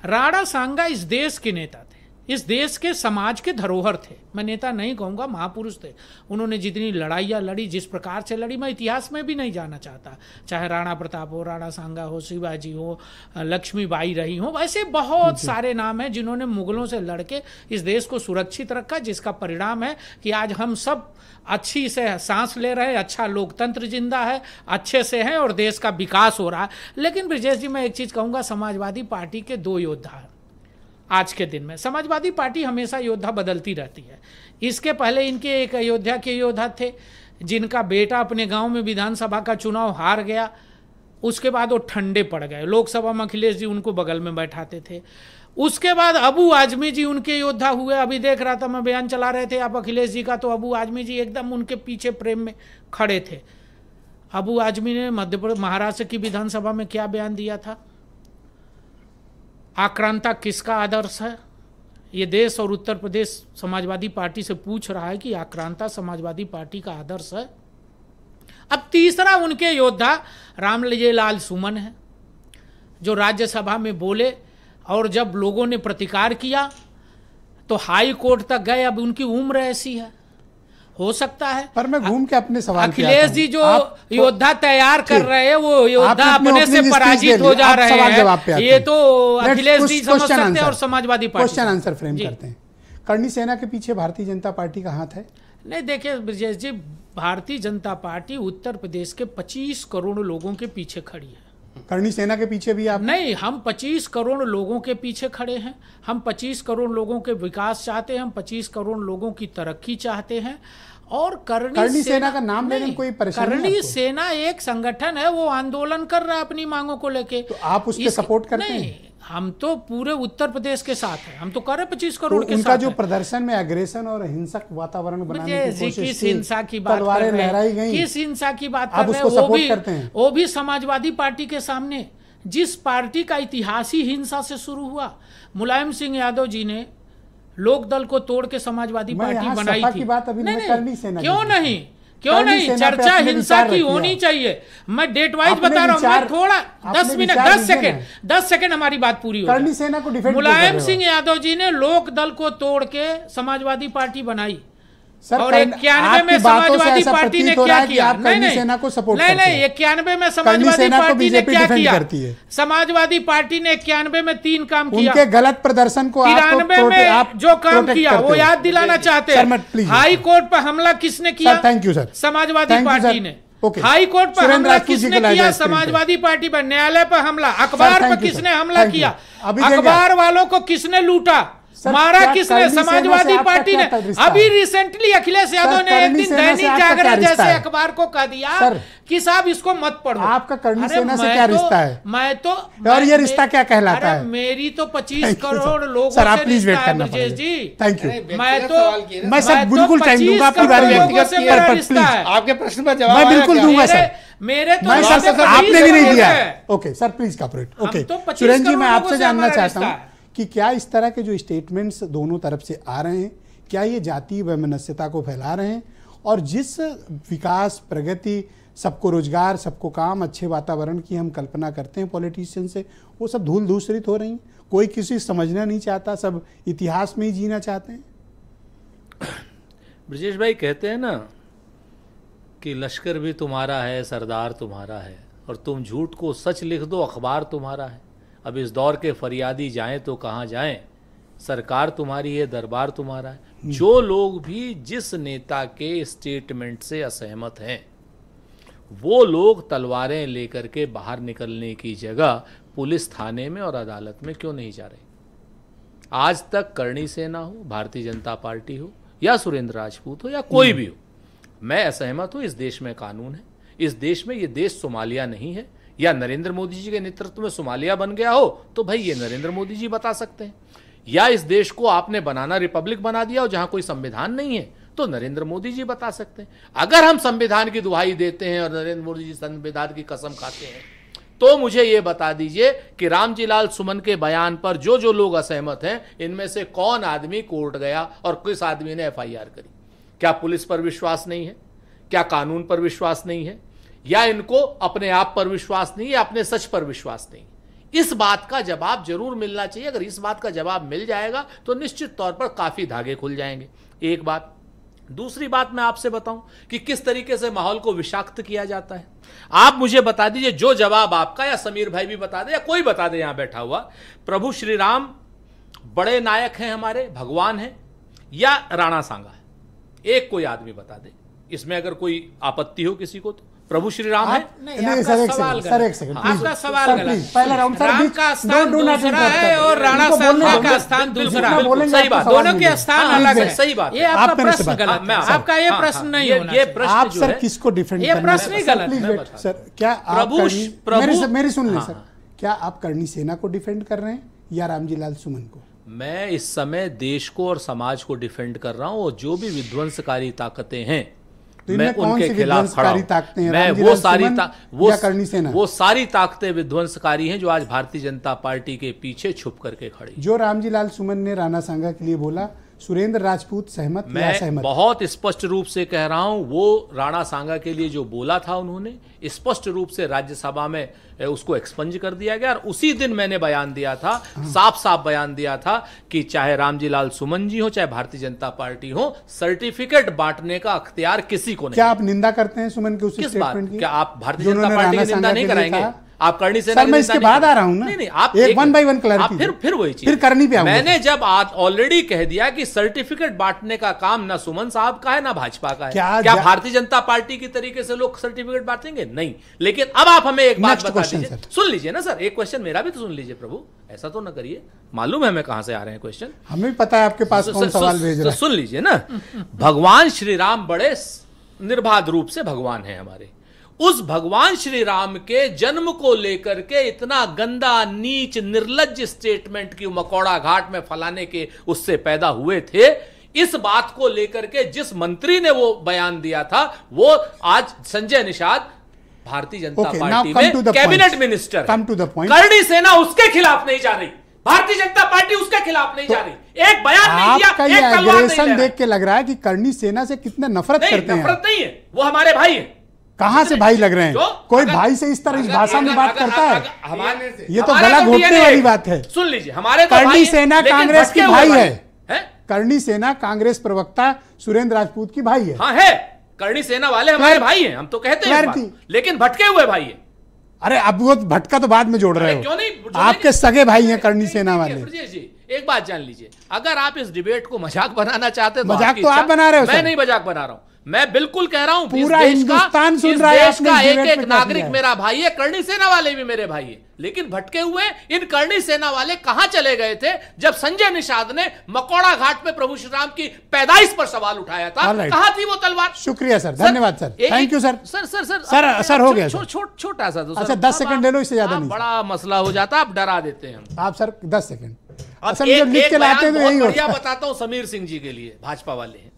राणा सांगा इस देश के नेता थे, इस देश के समाज के धरोहर थे। मैं नेता नहीं कहूँगा, महापुरुष थे। उन्होंने जितनी लड़ाइयाँ लड़ी, जिस प्रकार से लड़ी, मैं इतिहास में भी नहीं जाना चाहता। चाहे राणा प्रताप हो, राणा सांगा हो, शिवाजी हो, लक्ष्मीबाई रही हो, वैसे बहुत सारे नाम हैं जिन्होंने मुगलों से लड़के इस देश को सुरक्षित रखा, जिसका परिणाम है कि आज हम सब अच्छी से सांस ले रहे हैं, अच्छा लोकतंत्र जिंदा है, अच्छे से हैं और देश का विकास हो रहा है। लेकिन ब्रजेश जी, मैं एक चीज़ कहूँगा, समाजवादी पार्टी के दो योद्धा हैं आज के दिन में। समाजवादी पार्टी हमेशा योद्धा बदलती रहती है। इसके पहले इनके एक अयोध्या के योद्धा थे जिनका बेटा अपने गांव में विधानसभा का चुनाव हार गया, उसके बाद वो ठंडे पड़ गए। लोकसभा में अखिलेश जी उनको बगल में बैठाते थे। उसके बाद अबू आजमी जी उनके योद्धा हुए। अभी देख रहा था मैं, बयान चला रहे थे आप अखिलेश जी का, तो अबू आजमी जी एकदम उनके पीछे प्रेम में खड़े थे। अबू आजमी ने मध्य प्रदेश, महाराष्ट्र की विधानसभा में क्या बयान दिया था? आक्रांता किसका आदर्श है? ये देश और उत्तर प्रदेश समाजवादी पार्टी से पूछ रहा है कि आक्रांता समाजवादी पार्टी का आदर्श है। अब तीसरा उनके योद्धा रामलाल सुमन है, जो राज्यसभा में बोले और जब लोगों ने प्रतिकार किया तो हाई कोर्ट तक गए। अब उनकी उम्र ऐसी है, हो सकता है। पर मैं घूम के अपने सवाल अखिलेश जी जो योद्धा तैयार कर रहे हैं, वो योद्धा अपने से पराजित हो जा रहे हैं। ये तो अखिलेश जी समझ सकते हैं और Samajwadi party. Question answer frame करते हैं। करणी सेना के पीछे भारतीय जनता पार्टी का हाथ है? नहीं, देखिए ब्रजेश जी, भारतीय जनता पार्टी उत्तर प्रदेश के 25 करोड़ लोगों के पीछे खड़ी है। करणी सेना के पीछे भी आप? नहीं, हम 25 करोड़ लोगों के पीछे खड़े हैं। हम 25 करोड़ लोगों के विकास चाहते हैं, हम 25 करोड़ लोगों की तरक्की चाहते हैं। और करणी सेना का नाम लेने में कोई परेशानी? करणी सेना एक संगठन है, वो आंदोलन कर रहा है अपनी मांगों को लेके। तो आप उसके सपोर्ट करते हैं? हम तो पूरे उत्तर प्रदेश के साथ हैं, हम तो कर रहे 25 करोड़ के साथ। उनका जो प्रदर्शन में एग्रेशन और हिंसक वातावरण बनाने की कोशिश, किस हिंसा की बात कर रहे हैं? किस हिंसा की बात कर रहे हैं? वो भी समाजवादी पार्टी के सामने, जिस पार्टी का इतिहास ही हिंसा से शुरू हुआ। मुलायम सिंह यादव जी ने लोक दल को तोड़ के समाजवादी पार्टी बनाई थी। क्यों नहीं? चर्चा हिंसा की होनी चाहिए। मैं डेट वाइज बता रहा हूँ, मैं थोड़ा 10 सेकंड हमारी बात पूरी हो जाए। मुलायम सिंह यादव जी ने लोक दल को तोड़ के समाजवादी पार्टी बनाई और 91 में समाजवादी पार्टी ने क्या किया? नहीं, 91 में समाजवादी पार्टी ने क्या किया? समाजवादी पार्टी ने 91 में 3 काम किया। उनके गलत प्रदर्शन को 93 में जो काम किया वो याद दिलाना चाहते हैं। हाई कोर्ट पर हमला किसने किया? Thank you sir. Samajwadi party ने। हाई कोर्ट पर हमला किसने किया? समाजवादी पार्टी पर। न्यायालय पर हमला, अखबार पर किसने हमला किया? अखबार वालों को किसने लूटा? मारा क्या किसने? करनी सेना से समाजवादी आपका पार्टी ने। क्या रिश्ता अभी है? रिसेंटली अखिलेश यादव ने एक करनी दिन सेना से दैनिक आपका क्या जागरण रिश्ता जैसे है? अखबार को कह दिया सर, कि साहब इसको मत पढ़ो। आपका करनी अरे सेना से मैं क्या तो- रिश्ता है? मैं तो और ये रिश्ता क्या कहलाता अरे है? मेरी तो 25 Thank you, करोड़ सर। लोगों सर, आप से प्लीज वेट रिश्ता है करना ब्रजेश जी। Thank you. मैं तो मैं सब मैं तो बिल्कुल टाइम 25 दूंगा आपकी बारी में। लोगों से मेरा पर रिश्ता प्लीज, है। आपके प्रश्न पर जवाब मैं आया बिल्कुल क्या? दूंगा सर। मेरे तो मैं रिश्ते सर 25 आपने भी नहीं लोगों दिया। से। Okay sir, please cooperate. हम ओके तो 25 सुरेंद्र जी, करोड़ मैं लोगों आपसे से जानना हमारा चाहता रिश्ता हूं है। कि क्या इस तरह के जो स्टेटमेंट्स दोनों तरफ से आ रहे हैं, क्या ये जातीय वैमनस्यता को फैला रहे हैं? और जिस विकास, प्रगति, सबको रोजगार, सबको काम, अच्छे वातावरण की हम कल्पना करते हैं पॉलिटिशियन से, वो सब धूल धूसरित हो रही हैं। कोई किसी समझना नहीं चाहता, सब इतिहास में ही जीना चाहते हैं। ब्रजेश भाई कहते हैं ना कि लश्कर भी तुम्हारा है, सरदार तुम्हारा है, और तुम झूठ को सच लिख दो, अखबार तुम्हारा है। अब इस दौर के फरियादी जाएं तो कहाँ जाएं, सरकार तुम्हारी है, दरबार तुम्हारा है। जो लोग भी जिस नेता के स्टेटमेंट से असहमत हैं, वो लोग तलवारें लेकर के बाहर निकलने की जगह पुलिस थाने में और अदालत में क्यों नहीं जा रहे? आज तक करणी सेना हो, भारतीय जनता पार्टी हो, या सुरेंद्र राजपूत हो, या कोई भी हो, मैं असहमत हूं। इस देश में कानून है, इस देश में, ये देश सोमालिया नहीं है। या नरेंद्र मोदी जी के नेतृत्व में सोमालिया बन गया हो तो भाई ये नरेंद्र मोदी जी बता सकते हैं। या इस देश को आपने बनाना रिपब्लिक बना दिया हो जहां कोई संविधान नहीं है तो नरेंद्र मोदी जी बता सकते हैं। अगर हम संविधान की दुहाई देते हैं और नरेंद्र मोदी जी संविधान की कसम खाते हैं तो मुझे यह बता दीजिए कि रामजी लाल सुमन के बयान पर जो जो लोग असहमत हैं, इनमें से कौन आदमी कोर्ट गया और किस आदमी ने एफआईआर करी? क्या पुलिस पर विश्वास नहीं है? क्या कानून पर विश्वास नहीं है? या इनको अपने आप पर विश्वास नहीं है, अपने सच पर विश्वास नहीं? इस बात का जवाब जरूर मिलना चाहिए। अगर इस बात का जवाब मिल जाएगा तो निश्चित तौर पर काफी धागे खुल जाएंगे। एक बात। दूसरी बात मैं आपसे बताऊं कि किस तरीके से माहौल को विषाक्त किया जाता है। आप मुझे बता दीजिए, जो जवाब आपका, या समीर भाई भी बता दे, या कोई बता दे यहां बैठा हुआ, प्रभु श्री राम बड़े नायक हैं, हमारे भगवान हैं, या राणा सांगा है? एक कोई आदमी बता दे। इसमें अगर कोई आपत्ति हो किसी को तो प्रभु श्री राम है। नहीं, नहीं, आपका सर, एक सवाल सेकंड, सर, गलत। एक सेकंड, आपका प्लीज। सवाल सर, गलत। प्लीज, पहला राउंड, सर, राम बीच- का स्थान do not दूसरा interrupt, है सर। और राणा इनको बोलने सांगा दो। का स्थान दूसरा है। बोलेंगे सही आपको बात। सवाल दोनों के मिलेगा। स्थान हाँ, अलग प्लीज, है। सही बात। ये आप आपका मेरे से प्रश्न बात- गलत है। हाँ, आपका ये हाँ, प्रश्न हाँ, नहीं ये- होना ये चाहिए। प्रश्न आप जो सर है- किसको डिफेंड ये करना प्रश्न ही सर, गलत प्लीज है। वेट, सर, क्या आप प्रभु- मेरी सुन लें हाँ, सर, हाँ। क्या आप करणी सेना को डिफेंड कर रहे हैं या रामजी लाल सुमन को? मैं इस समय देश को और समाज को डिफेंड कर रहा हूं, और जो भी विध्वंसकारी ताकतें हैं तो इनमें मैं कौन उनके सी खिलाफ खड़ा विध्वंसकारी हूं। ताकतें हैं? मैं रामजी वो लाल सारी सुमन या करणी सेना? वो सारी ताकतें विध्वंसकारी हैं जो आज भारतीय जनता पार्टी के पीछे छुप करके खड़ी। जो रामजी लाल सुमन ने राणा सांगा के लिए बोला, सुरेंद्र राजपूत सहमत या मैं असहमत? बहुत स्पष्ट रूप से कह रहा हूं, वो राणा सांगा के लिए जो बोला था उन्होंने स्पष्ट रूप से राज्यसभा में उसको एक्सपंज कर दिया गया। और उसी दिन मैंने बयान दिया था, साफ साफ बयान दिया था कि चाहे रामजी लाल सुमन जी हो, चाहे भारतीय जनता पार्टी हो, सर्टिफिकेट बांटने का अख्तियार किसी को नहीं। क्या आप निंदा करते हैं सुमन के उस किस बात? स्टेटमेंट की? क्या आप भारतीय जो जनता उन्होंने पार्टी राणा की निंदा सांगा नहीं के लिए कराएंगे? कहा? आप करणी सेना सर, की मैं निंदा इसके नहीं बाद करेंगे? आ रहा हूं ना। नहीं नहीं, आप एक one by one clarity आप फिर वही चीज। फिर करनी पे आऊंगा। मैंने जब आज ऑलरेडी कह दिया कि सर्टिफिकेट बांटने का काम ना सुमन साहब का है ना भाजपा का है। क्या भारतीय जनता पार्टी की तरीके से लोग सर्टिफिकेट बांटेंगे? नहीं। लेकिन अब आप हमें एक बात बता दीजिए, सुन लीजिए ना सर, एक क्वेश्चन मेरा भी तो सुन लीजिए प्रभु, ऐसा तो ना करिए। मालूम है मैं कहां से आ रहे हैं क्वेश्चन, हमें भी पता है आपके पास कौन सवाल भेज रहा है। सुन लीजिए ना। भगवान श्री राम बड़े निर्बाध रूप से भगवान है हमारे। उस भगवान श्री राम के जन्म को लेकर के इतना गंदा, नीच, निर्लज्ज स्टेटमेंट की मकौड़ा घाट में फलाने के उससे पैदा हुए थे। इस बात को लेकर के जिस मंत्री ने वो बयान दिया था, वो आज संजय निषाद भारतीय जनता पार्टी में कैबिनेट मिनिस्टर है। करणी सेना उसके खिलाफ नहीं जा रही, भारतीय जनता पार्टी उसके खिलाफ नहीं जा रही। एक बयान नहीं दिया, आपका एक ये तलवार नहीं एग्रेशन ले देख के लग रहा है कि करणी सेना से कितने नफरत करते हैं। नफरत नहीं है, वो हमारे भाई हैं। कहां से भाई लग रहे हैं? कोई भाई से इस तरह इस भाषा में बात करता है? ये तो गला घोटने वाली बात है। सुन लीजिए, हमारे करणी सेना कांग्रेस की भाई है। करणी सेना कांग्रेस प्रवक्ता सुरेंद्र राजपूत की भाई है। हाँ है, करणी सेना वाले हमारे भाई हैं, हम तो कहते हैं, लेकिन भटके हुए भाई हैं। अरे अब वो भटका तो बाद में जोड़ रहे हो। क्यों नहीं? आपके सगे भाई हैं करणी सेना वाले। ब्रजेश जी, एक बात जान लीजिए, अगर आप इस डिबेट को मजाक बनाना चाहते हैं, मजाक तो आप बना रहे हो। मैं नहीं मजाक बना रहा हूं। मैं बिल्कुल कह रहा हूं, पूरा हिंदुस्तान सुन रहा है, इस देश का आपने एक डिबेट एक में क्या नागरिक किया है? मेरा भाई है, करणी सेना वाले भी मेरे भाई है, लेकिन भटके हुए इन करणी सेना वाले कहां चले गए थे जब संजय निषाद ने मकौड़ा घाट पे प्रभु श्री राम की पैदाइश पर सवाल उठाया था? Alright. कहां थी वो तलवार? शुक्रिया सर, धन्यवाद sir, thank you sir. Sir हो गया सर। छोटा सा तो अच्छा, 10 सेकंड ले लो, इससे ज्यादा नहीं। बड़ा मसला हो जाता, आप डरा देते हैं। आप सर 10 सेकंड अब असल में जब लिख के लाते हैं तो यही बढ़िया होता है। बताता हूं समीर सिंह जी के लिए, भाजपा वाले हैं।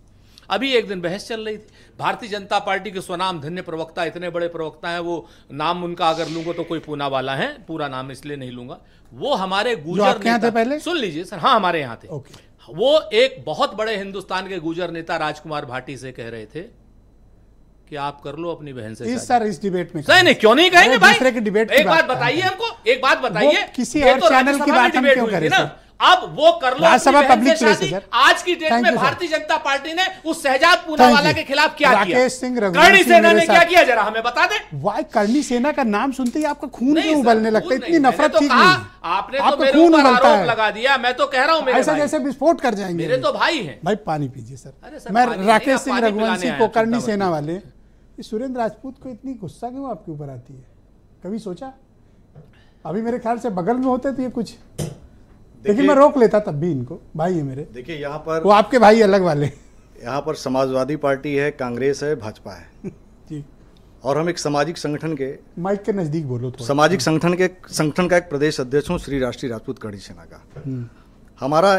अभी एक दिन बहस चल रही थी, भारतीय जनता पार्टी के स्वनाम धन्य प्रवक्ता, इतने बड़े प्रवक्ता हैं, वो नाम उनका अगर लूंगा तो कोई पूना वाला है, पूरा नाम इसलिए नहीं लूंगा, वो हमारे गुर्जर आपके यहाँ थे पहले? सुन लीजिए सर, हाँ हमारे यहाँ थे। ओके। वो एक बहुत बड़े हिंदुस्तान के गुर्जर नेता राजकुमार भाटी से कह रहे थे कि आप कर लो अपनी बहन से इस सर इस डिबेट में नहीं क्यों नहीं कहेंगे अरे भाई? दूसरे की डिबेट की एक बात बात बताइए है। हमको, एक बात बताइए, वो किसी ये और तो चैनल की राज्यसभा बात में हम डिबेट क्यों हुई करें थी ना, सर? अब वो कर लो राज्यसभा अपनी बहन पब्लिक से प्लेस है शादी। सर। आज की डेट Thank में you, sir. Bharatiya Janata party ने उस शहजाद Thank पूनावाला you. के खिलाफ क्या किया? राकेश सिंह, रघुवंश करणी सिंह सेना मेरे ने क्या साथ। किया, जरा हमें बता दे। वाई करणी सेना का नाम सुनते ही आपका खून नहीं क्यों सर, उबलने लगता है? खून इतनी नहीं, नफरत मैंने ठीक तो नहीं कहा, आपने तो आपका मेरे खून ऊपर उबलता आरोप है। लगा दिया, मैं तो कह रहा हूं मेरे ऐसा भाई। जैसे विस्फोट कर जाएंगे। मेरे तो भाई हैं। भाई पानी पीजिए अरे सर। सर, मैं पानी नहीं, राकेश आप सिंह, पानी रघुवंश पिलाने सिंह आए को हैं, करणी चिंता सेना मत वाले, ये सुरेंद्र राजपूत को इतनी गुस्सा क्यों आपके ऊपर आती है? कभी सोचा? अभी मेरे ख्याल से बगल में होते तो ये कुछ, लेकिन मैं रोक लेता तब भी इनको, भाई है मेरे। देखिए यहाँ पर वो आपके भाई अलग वाले। यहाँ पर समाजवादी पार्टी है, कांग्रेस है, भाजपा है, जी, और हम एक सामाजिक संगठन के माइक के नजदीक बोलो थोड़ा। सामाजिक संगठन का एक प्रदेश अध्यक्ष हूँ, श्री राष्ट्रीय राजपूत करणी सेना का। हमारा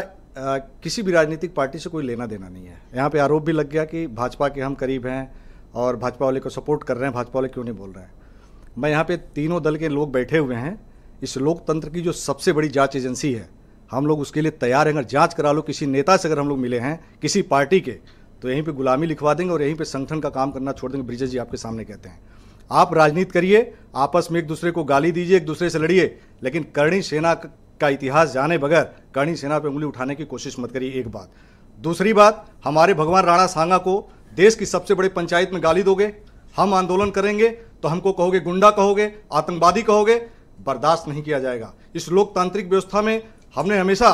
किसी भी राजनीतिक पार्टी से कोई लेना देना नहीं है। यहाँ पे आरोप भी लग गया कि भाजपा के हम करीब हैं और भाजपा वाले को सपोर्ट कर रहे हैं, भाजपा वाले क्यों नहीं बोल रहे हैं। मैं यहाँ पे तीनों दल के लोग बैठे हुए हैं, इस लोकतंत्र की जो सबसे बड़ी जांच एजेंसी है, हम लोग उसके लिए तैयार हैं। अगर जांच करा लो किसी नेता से, अगर हम लोग मिले हैं किसी पार्टी के, तो यहीं पे गुलामी लिखवा देंगे और यहीं पे संगठन का काम करना छोड़ देंगे। ब्रिजेश जी आपके सामने कहते हैं, आप राजनीति करिए, आपस में एक दूसरे को गाली दीजिए, एक दूसरे से लड़िए, लेकिन करणी सेना का इतिहास जाने बगैर करणी सेना पे उंगली उठाने की कोशिश मत करिए। एक बात। दूसरी बात, हमारे भगवान राणा सांगा को देश की सबसे बड़ी पंचायत में गाली दोगे, हम आंदोलन करेंगे तो हमको कहोगे गुंडा, कहोगे आतंकवादी, कहोगे, बर्दाश्त नहीं किया जाएगा। इस लोकतांत्रिक व्यवस्था में हमने हमेशा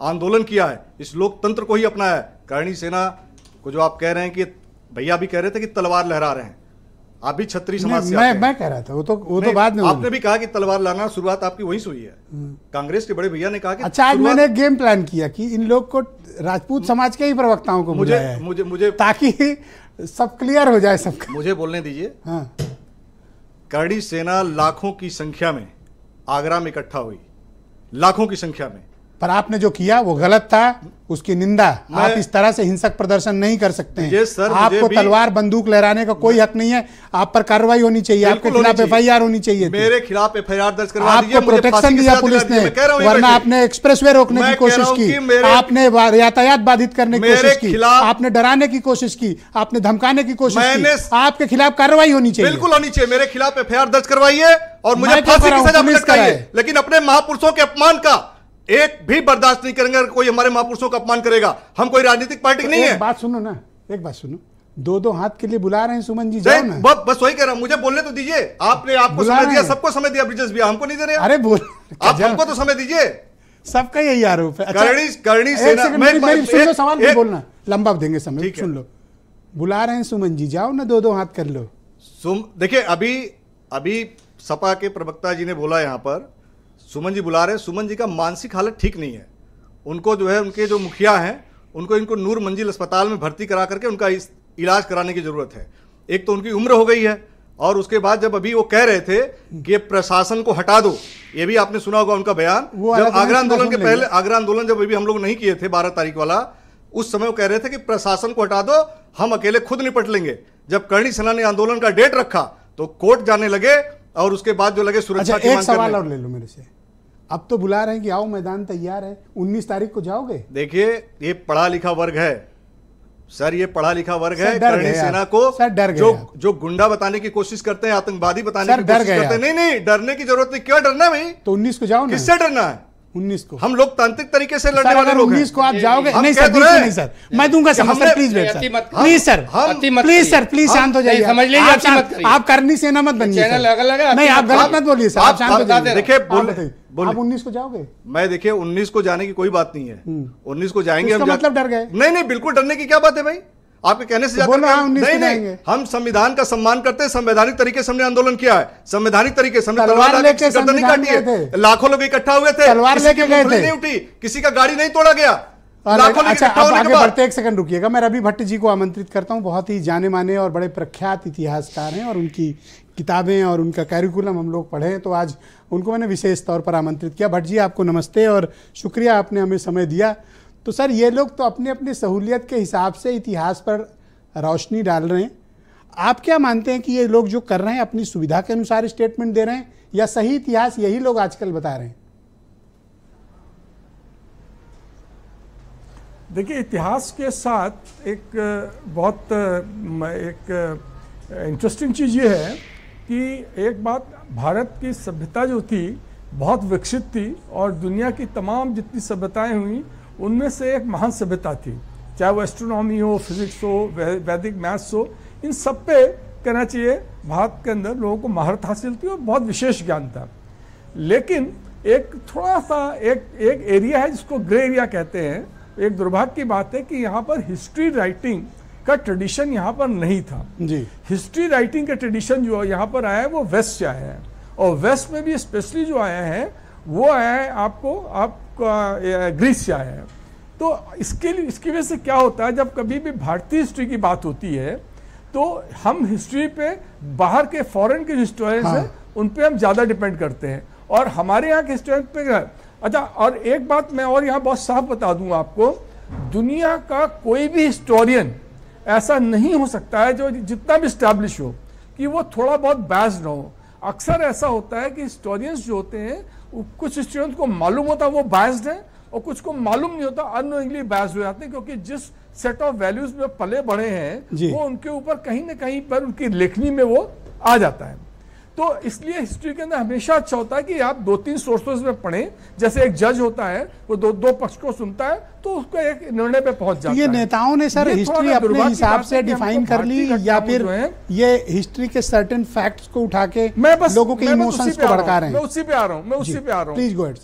आंदोलन किया है, इस लोकतंत्र को ही अपनाया है। करणी सेना को जो आप कह रहे हैं कि भैया भी कह रहे थे कि तलवार लहरा रहे हैं, आप भी क्षत्रिय समाज से आते हैं। मैं कह रहा था, वो तो बाद में आपने भी कहा कि तलवार लाना, शुरुआत आपकी वहीं से हुई है। कांग्रेस के बड़े भैया ने कहा कि अच्छा, आज मैंने एक गेम प्लान किया कि इन लोग को राजपूत समाज के ही प्रवक्ताओं को बुलाया है, मुझे ताकि सब क्लियर हो जाए सबका। मुझे बोलने दीजिए। हाँ, करणी सेना लाखों की संख्या में आगरा में इकट्ठा हुई, लाखों की संख्या में। पर आपने जो किया वो गलत था, उसकी निंदा। आप इस तरह से हिंसक प्रदर्शन नहीं कर सकते हैं। सर, आपको तलवार बंदूक लहराने का कोई हक नहीं है। आप पर कार्रवाई होनी चाहिए, आपके खिलाफ FIR होनी चाहिए। मेरे खिलाफ FIR दर्ज करवा दीजिए। आपको प्रोटेक्शन दिया पुलिस ने, वरना आपने एक्सप्रेसवे रोकने की कोशिश की, आपने यातायात बाधित करने की कोशिश की, आपने डराने की कोशिश की, आपने धमकाने की कोशिश की। आपके खिलाफ कार्रवाई होनी चाहिए, बिल्कुल होनी चाहिए। मेरे खिलाफ FIR दर्ज करवाइए और मुझे फांसी की सजा लटकाइए, लेकिन अपने महापुरुषों के अपमान का एक भी बर्दाश्त नहीं करेंगे। अगर कोई हमारे महापुरुषों का अपमान करेगा, हम कोई राजनीतिक पार्टी नहीं है। एक बात सुनो ना, एक बात सुनो, दो हाथ के लिए बुला रहे हैं सुमन जी, जाओ ना। बस वही कह रहा हूं, मुझे बोलने तो दीजिए। आपको समय दिया, सबको समय दिया, ब्रिजेश भैया हमको नहीं दे रहे। अरे बोल, आप हमको तो समय दीजिए। सबका यही आरोप है। करणी सेना, मेरी सवाल भी बोलना, लंबा देंगे समय, सुन लो। बुला रहे हैं सुमन जी, जाओ ना, दो हाथ कर लो। देखिए, अभी सपा के प्रवक्ता जी ने बोला यहाँ पर सुमन जी बुला रहे। सुमन जी का मानसिक हालत ठीक नहीं है। उनको जो है, उनके जो मुखिया हैं, इनको नूर मंजिल अस्पताल में भर्ती करा करके उनका इलाज कराने की जरूरत है। एक तो उनकी उम्र हो गई है, और उसके बाद जब अभी वो कह रहे थे कि प्रशासन को हटा दो, ये भी आपने सुना होगा उनका बयान। जब आगरा आंदोलन के पहले, आगरा आंदोलन जब अभी हम लोग नहीं किए थे 12 तारीख वाला, उस समय वो कह रहे थे कि प्रशासन को हटा दो, हम अकेले खुद निपट लेंगे। जब करणी सेना ने आंदोलन का डेट रखा तो कोर्ट जाने लगे, और उसके बाद जो लगे सुरक्षा की मांग करने। सवाल और ले लो मेरे से। अब तो बुला रहे हैं कि आओ, मैदान तैयार है, 19 तारीख को जाओगे। देखिए, ये पढ़ा लिखा वर्ग है सर, ये पढ़ा लिखा वर्ग है। करणी सेना को जो गुंडा बताने की कोशिश करते हैं, आतंकवादी बताने की कोशिश करते हैं, नहीं, डरने की जरूरत नहीं। क्यों डरना भाई? तो 19 को जाओ ना। किससे डरना है? 19 को हम लोकतांत्रिक तरीके से लड़ने वाले लोग हैं। 19 को आप जाओगे? नहीं सर, नहीं सर, मैं दूंगा समय sir, please wait sir, please sir, please शांत हो जाइए। समझ लीजिए, आप करणी सेना मत बनिए, नहीं आप गलत मत बोलिए सर, आप शांत हो जाइए। देखिए, आप 19 को जाओगे? मैं देखिए 19 को जाने की कोई बात नहीं है। 19 को जाएंगे हम। मतलब डर गए? नहीं, बिल्कुल डरने की क्या बात है भाई। आपके कहने से बोलो, जाकर हम 19 नहीं गिनाएंगे। हम संविधान का सम्मान करते हैं, संवैधानिक तरीके से हमने आंदोलन किया है, संवैधानिक तरीके से हमने तलवार तलवार लेके गर्दन नहीं काटी संविधान है, गए थे। लाखों लोग इकट्ठा हुए थे, तलवार किसी लेके की गए मूंगफली थे। नहीं उठी, किसी का गाड़ी नहीं तोड़ा गया। लाखों लोग अच्छा, इकट्ठा अब होने के आगे बाद बढ़ते, एक सेकंड रुकिएगा। मैं रवि भट्ट जी को आमंत्रित करता हूं, बहुत ही जाने माने और बड़े प्रख्यात इतिहासकार हैं और उनकी किताबें और उनका कैरिकुलम हम लोग पढ़े हैं, तो आज उनको मैंने विशेष तौर पर आमंत्रित किया। भट्ट जी, आपको नमस्ते और शुक्रिया, आपने हमें समय दिया। तो सर, ये लोग तो अपनी अपनी सहूलियत के हिसाब से इतिहास पर रोशनी डाल रहे हैं। आप क्या मानते हैं कि ये लोग जो कर रहे हैं अपनी सुविधा के अनुसार स्टेटमेंट दे रहे हैं, या सही इतिहास यही लोग आजकल बता रहे हैं? देखिए, इतिहास के साथ एक बहुत एक इंटरेस्टिंग चीज़ ये है कि एक बात, भारत की सभ्यता जो थी बहुत विकसित थी और दुनिया की तमाम जितनी सभ्यताएं हुई उनमें से एक महान सभ्यता थी, चाहे वो एस्ट्रोनॉमी हो, फिजिक्स हो, वैदिक मैथ्स हो, इन सब पे कहना चाहिए भारत के अंदर लोगों को महारत हासिल थी और बहुत विशेष ज्ञान था। लेकिन एक थोड़ा सा एक एरिया है जिसको ग्रे एरिया कहते हैं। एक दुर्भाग्य की बात है कि यहाँ पर हिस्ट्री राइटिंग का ट्रेडिशन यहाँ पर नहीं था जी। हिस्ट्री राइटिंग का ट्रेडिशन जो यहाँ पर आया है वो वेस्ट से आया है, और वेस्ट में भी स्पेशली जो आया है वो आया है आपका ग्रीस से आया है। तो इसकी वजह से क्या होता है, जब कभी भी भारतीय हिस्ट्री की बात होती है तो हम हिस्ट्री पे बाहर के फॉरेन के हिस्टोरियंस हैं उन पे हम ज़्यादा डिपेंड करते हैं, और हमारे यहाँ के हिस्टोरियन पे। अच्छा, और एक बात मैं और यहाँ बहुत साफ बता दूँ आपको, दुनिया का कोई भी हिस्टोरियन ऐसा नहीं हो सकता है जो जितना भी स्टैब्लिश हो कि वो थोड़ा बहुत बैस्ड ना हो। अक्सर ऐसा होता है कि हिस्टोरियंस जो होते हैं, कुछ हिस्टोरियंस को मालूम होता है वो बैस्ड है और कुछ को मालूम नहीं होता, अननोइंगली बैस्ड हो जाते हैं, क्योंकि जिस सेट ऑफ वैल्यूज में पले बढ़े हैं वो उनके ऊपर कहीं ना कहीं पर उनकी लेखनी में वो आ जाता है। तो इसलिए हिस्ट्री के अंदर हमेशा अच्छा होता है कि आप 2-3 सोर्सेज में पढ़ें। जैसे एक जज होता है, वो दो पक्ष को सुनता है तो उसको एक निर्णय पे पहुंच जाता है। ये नेताओं ने सर हिस्ट्री अपने हिसाब से डिफाइन कर ली, या फिर ये हिस्ट्री के सर्टेन फैक्ट्स को उठा के लोगों के इमोशंस को भड़का रहे हैं? मैं उसी पे आ रहा हूँ। Please go ahead.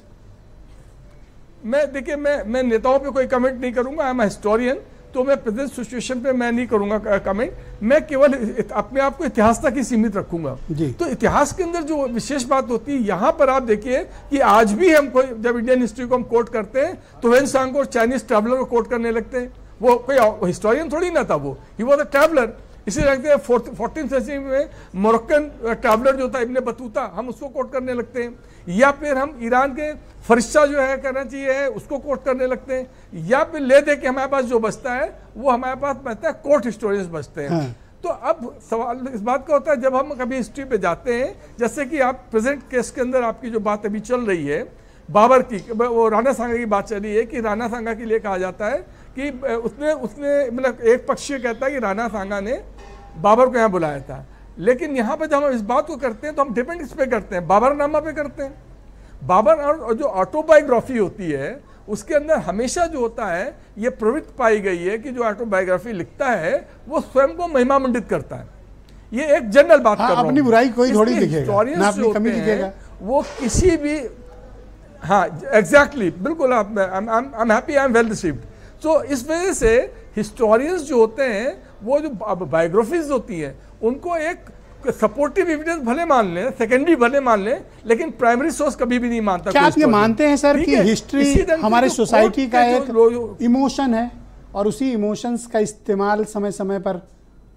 देखिए, मैं नेताओं पे कोई कमेंट नहीं करूंगा, आई एम हिस्टोरियन, तो मैं प्रेजेंट सिचुएशन पे मैं नहीं करूंगा कमेंट। मैं केवल अपने आप को इतिहास तक ही सीमित रखूंगा। तो इतिहास के अंदर जो विशेष बात होती है, यहाँ पर आप देखिए कि आज भी हम जब इंडियन हिस्ट्री को हम कोट करते हैं तो वेन सांग को चाइनीज ट्रैवलर को कोट करने लगते हैं। वो कोई हिस्टोरियन थोड़ी ना था, वो ही वॉज अ ट्रैवलर। इसी लगते हैं 14th सेंचुरी में मोरक्कन ट्रैवलर जो था इब्ने बतूता, हम उसको कोट करने लगते हैं। या फिर हम ईरान के फरिश्ता जो है करना चाहिए उसको कोट करने लगते हैं, या फिर ले दे के हमारे पास जो बचता है वो हमारे पास बचता है कोर्ट हिस्टोरियंस बचते हैं। तो अब सवाल इस बात का होता है, जब हम कभी हिस्ट्री पे जाते हैं, जैसे कि आप प्रेजेंट केस के अंदर आपकी जो बात अभी चल रही है बाबर की, वो राणा सांगा की बात चली है कि राणा सांगा के लिए कहा जाता है कि उसने मतलब एक पक्ष ये कहता है कि राणा सांगा ने बाबर को यहाँ बुलाया था, लेकिन यहाँ पे जब हम इस बात को करते हैं तो हम डिपेंड किस पे करते हैं, बाबरनामा पे करते हैं। बाबर और जो ऑटोबायोग्राफी होती है उसके अंदर हमेशा जो होता है ये प्रवृत्ति पाई गई है कि जो ऑटोबायोग्राफी लिखता है वो स्वयं को महिमा मंडित करता है। ये एक जनरल बात कर रहा हूं, अपनी बुराई कोई थोड़ी दिखेगा, ना अपनी कमी दिखेगा। वो किसी भी, हाँ एग्जैक्टली, बिल्कुल, आप I am happy, I am well received. तो इस वजह से हिस्टोरियंस जो होते हैं वो जो बायोग्राफीज होती हैं उनको एक सपोर्टिव एविडेंस भले मान लें, सेकेंडरी भले मान लें, लेकिन प्राइमरी सोर्स कभी भी नहीं मानता। क्या आप ये मानते हैं सर कि हिस्ट्री हमारे सोसाइटी का एक इमोशन है और उसी इमोशंस का इस्तेमाल समय समय पर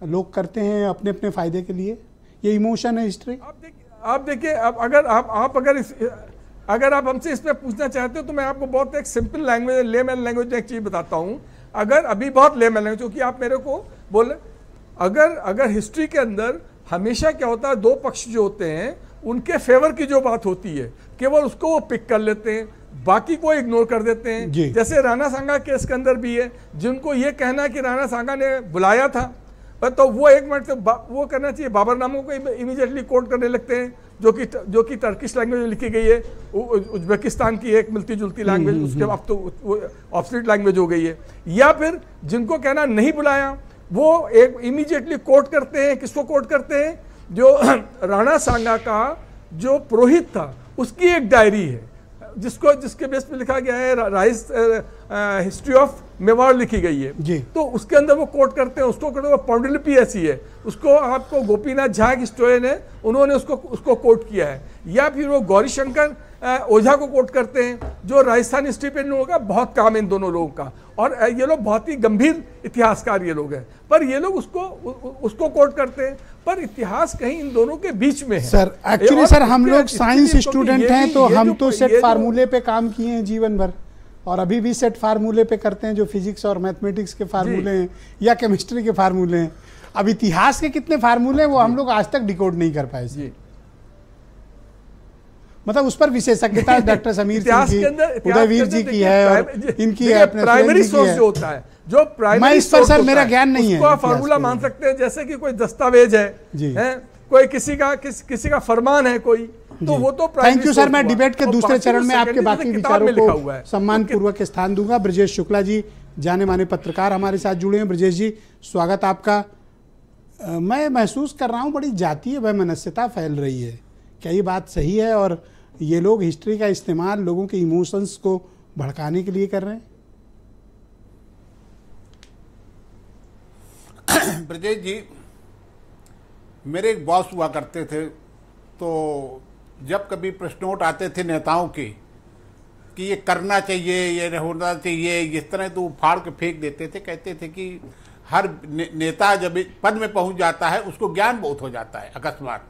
लोग करते हैं अपने अपने फायदे के लिए? ये इमोशन है हिस्ट्री। आप देखिए, अगर आप हमसे इसमें पूछना चाहते हो तो मैं आपको बहुत एक सिंपल लैंग्वेज, लेमैन लैंग्वेज में एक चीज बताता हूँ। अगर अभी बहुत लेमैन लैंग्वेज, क्योंकि आप मेरे को बोले, अगर हिस्ट्री के अंदर हमेशा क्या होता है, दो पक्ष जो होते हैं उनके फेवर की जो बात होती है केवल उसको वो पिक कर लेते हैं, बाकी को इग्नोर कर देते हैं। जैसे राणा सांगा केस के अंदर भी है, जिनको ये कहना है कि राणा सांगा ने बुलाया था, तो वो एक मिनट वो करना चाहिए, बाबरनामा को इमीडिएटली कोट करने लगते हैं, जो कि टर्किश लैंग्वेज में लिखी गई है, उज्बेकिस्तान की एक मिलती जुलती लैंग्वेज, उसके अब तो ऑब्सोल्यूट लैंग्वेज हो गई है। या फिर जिनको कहना नहीं बुलाया वो एक इमीडिएटली कोट करते हैं, किसको कोट करते हैं, जो राणा सांगा का जो पुरोहित था उसकी एक डायरी है, जिसके बेस पे लिखा गया है राइस हिस्ट्री ऑफ मेवाड़ लिखी गई है जी। तो उसके अंदर वो कोट करते हैं, उसको कहते हैं पांडुलिपि ऐसी है, उसको आपको गोपीनाथ झा की स्टोरी ने उन्होंने उसको कोट किया है, या फिर वो गौरी शंकर ओझा को कोट करते हैं जो राजस्थान हिस्ट्री पे इन लोगों का बहुत काम है इन दोनों लोगों का, और ये लोग बहुत ही गंभीर इतिहासकार ये लोग हैं, पर ये लोग उसको कोट करते हैं, पर इतिहास कहीं इन दोनों के बीच में है। सर एक्चुअली सर हम लोग साइंस स्टूडेंट हैं तो हम तो सेट फार्मूले पे काम किए हैं जीवन भर, और अभी भी सेट फार्मूले पे करते हैं जो फिजिक्स और मैथमेटिक्स के फार्मूले हैं या केमिस्ट्री के फार्मूले हैं। अब इतिहास के कितने फार्मूले हैं वो हम लोग आज तक डिकोड नहीं कर पाए जी। मतलब उस पर विशेषज्ञता डॉक्टर समीर सिंह की, उदयवीर जी की है और इनकी प्राइमरी सोर्स जो होता है, जो प्राइमरी इस पर सर मेरा ज्ञान नहीं है, फार्मूला मान सकते हैं, जैसे कि कोई दस्तावेज है कोई किसी का फरमान है कोई, तो वो तो थैंक यू सर। मैं डिबेट के दूसरे चरण में आपके बाकी विचारों को सम्मान पूर्वक स्थान दूंगा। ब्रजेश शुक्ला जी जाने माने पत्रकार हमारे साथ जुड़े हैं। ब्रजेश जी स्वागत आपका। मैं महसूस कर रहा हूँ बड़ी जातीय वैमनस्यता फैल रही है, क्या ये बात सही है? और ये लोग हिस्ट्री का इस्तेमाल लोगों के इमोशंस को भड़काने के लिए कर रहे हैं? ब्रजेश जी, मेरे एक बॉस हुआ करते थे, तो जब कभी प्रश्नोट आते थे नेताओं के कि ये करना चाहिए, ये होना चाहिए, इस तरह तो फाड़ के फेंक देते थे। कहते थे कि हर नेता जब पद में पहुंच जाता है उसको ज्ञान बहुत हो जाता है अकस्मात,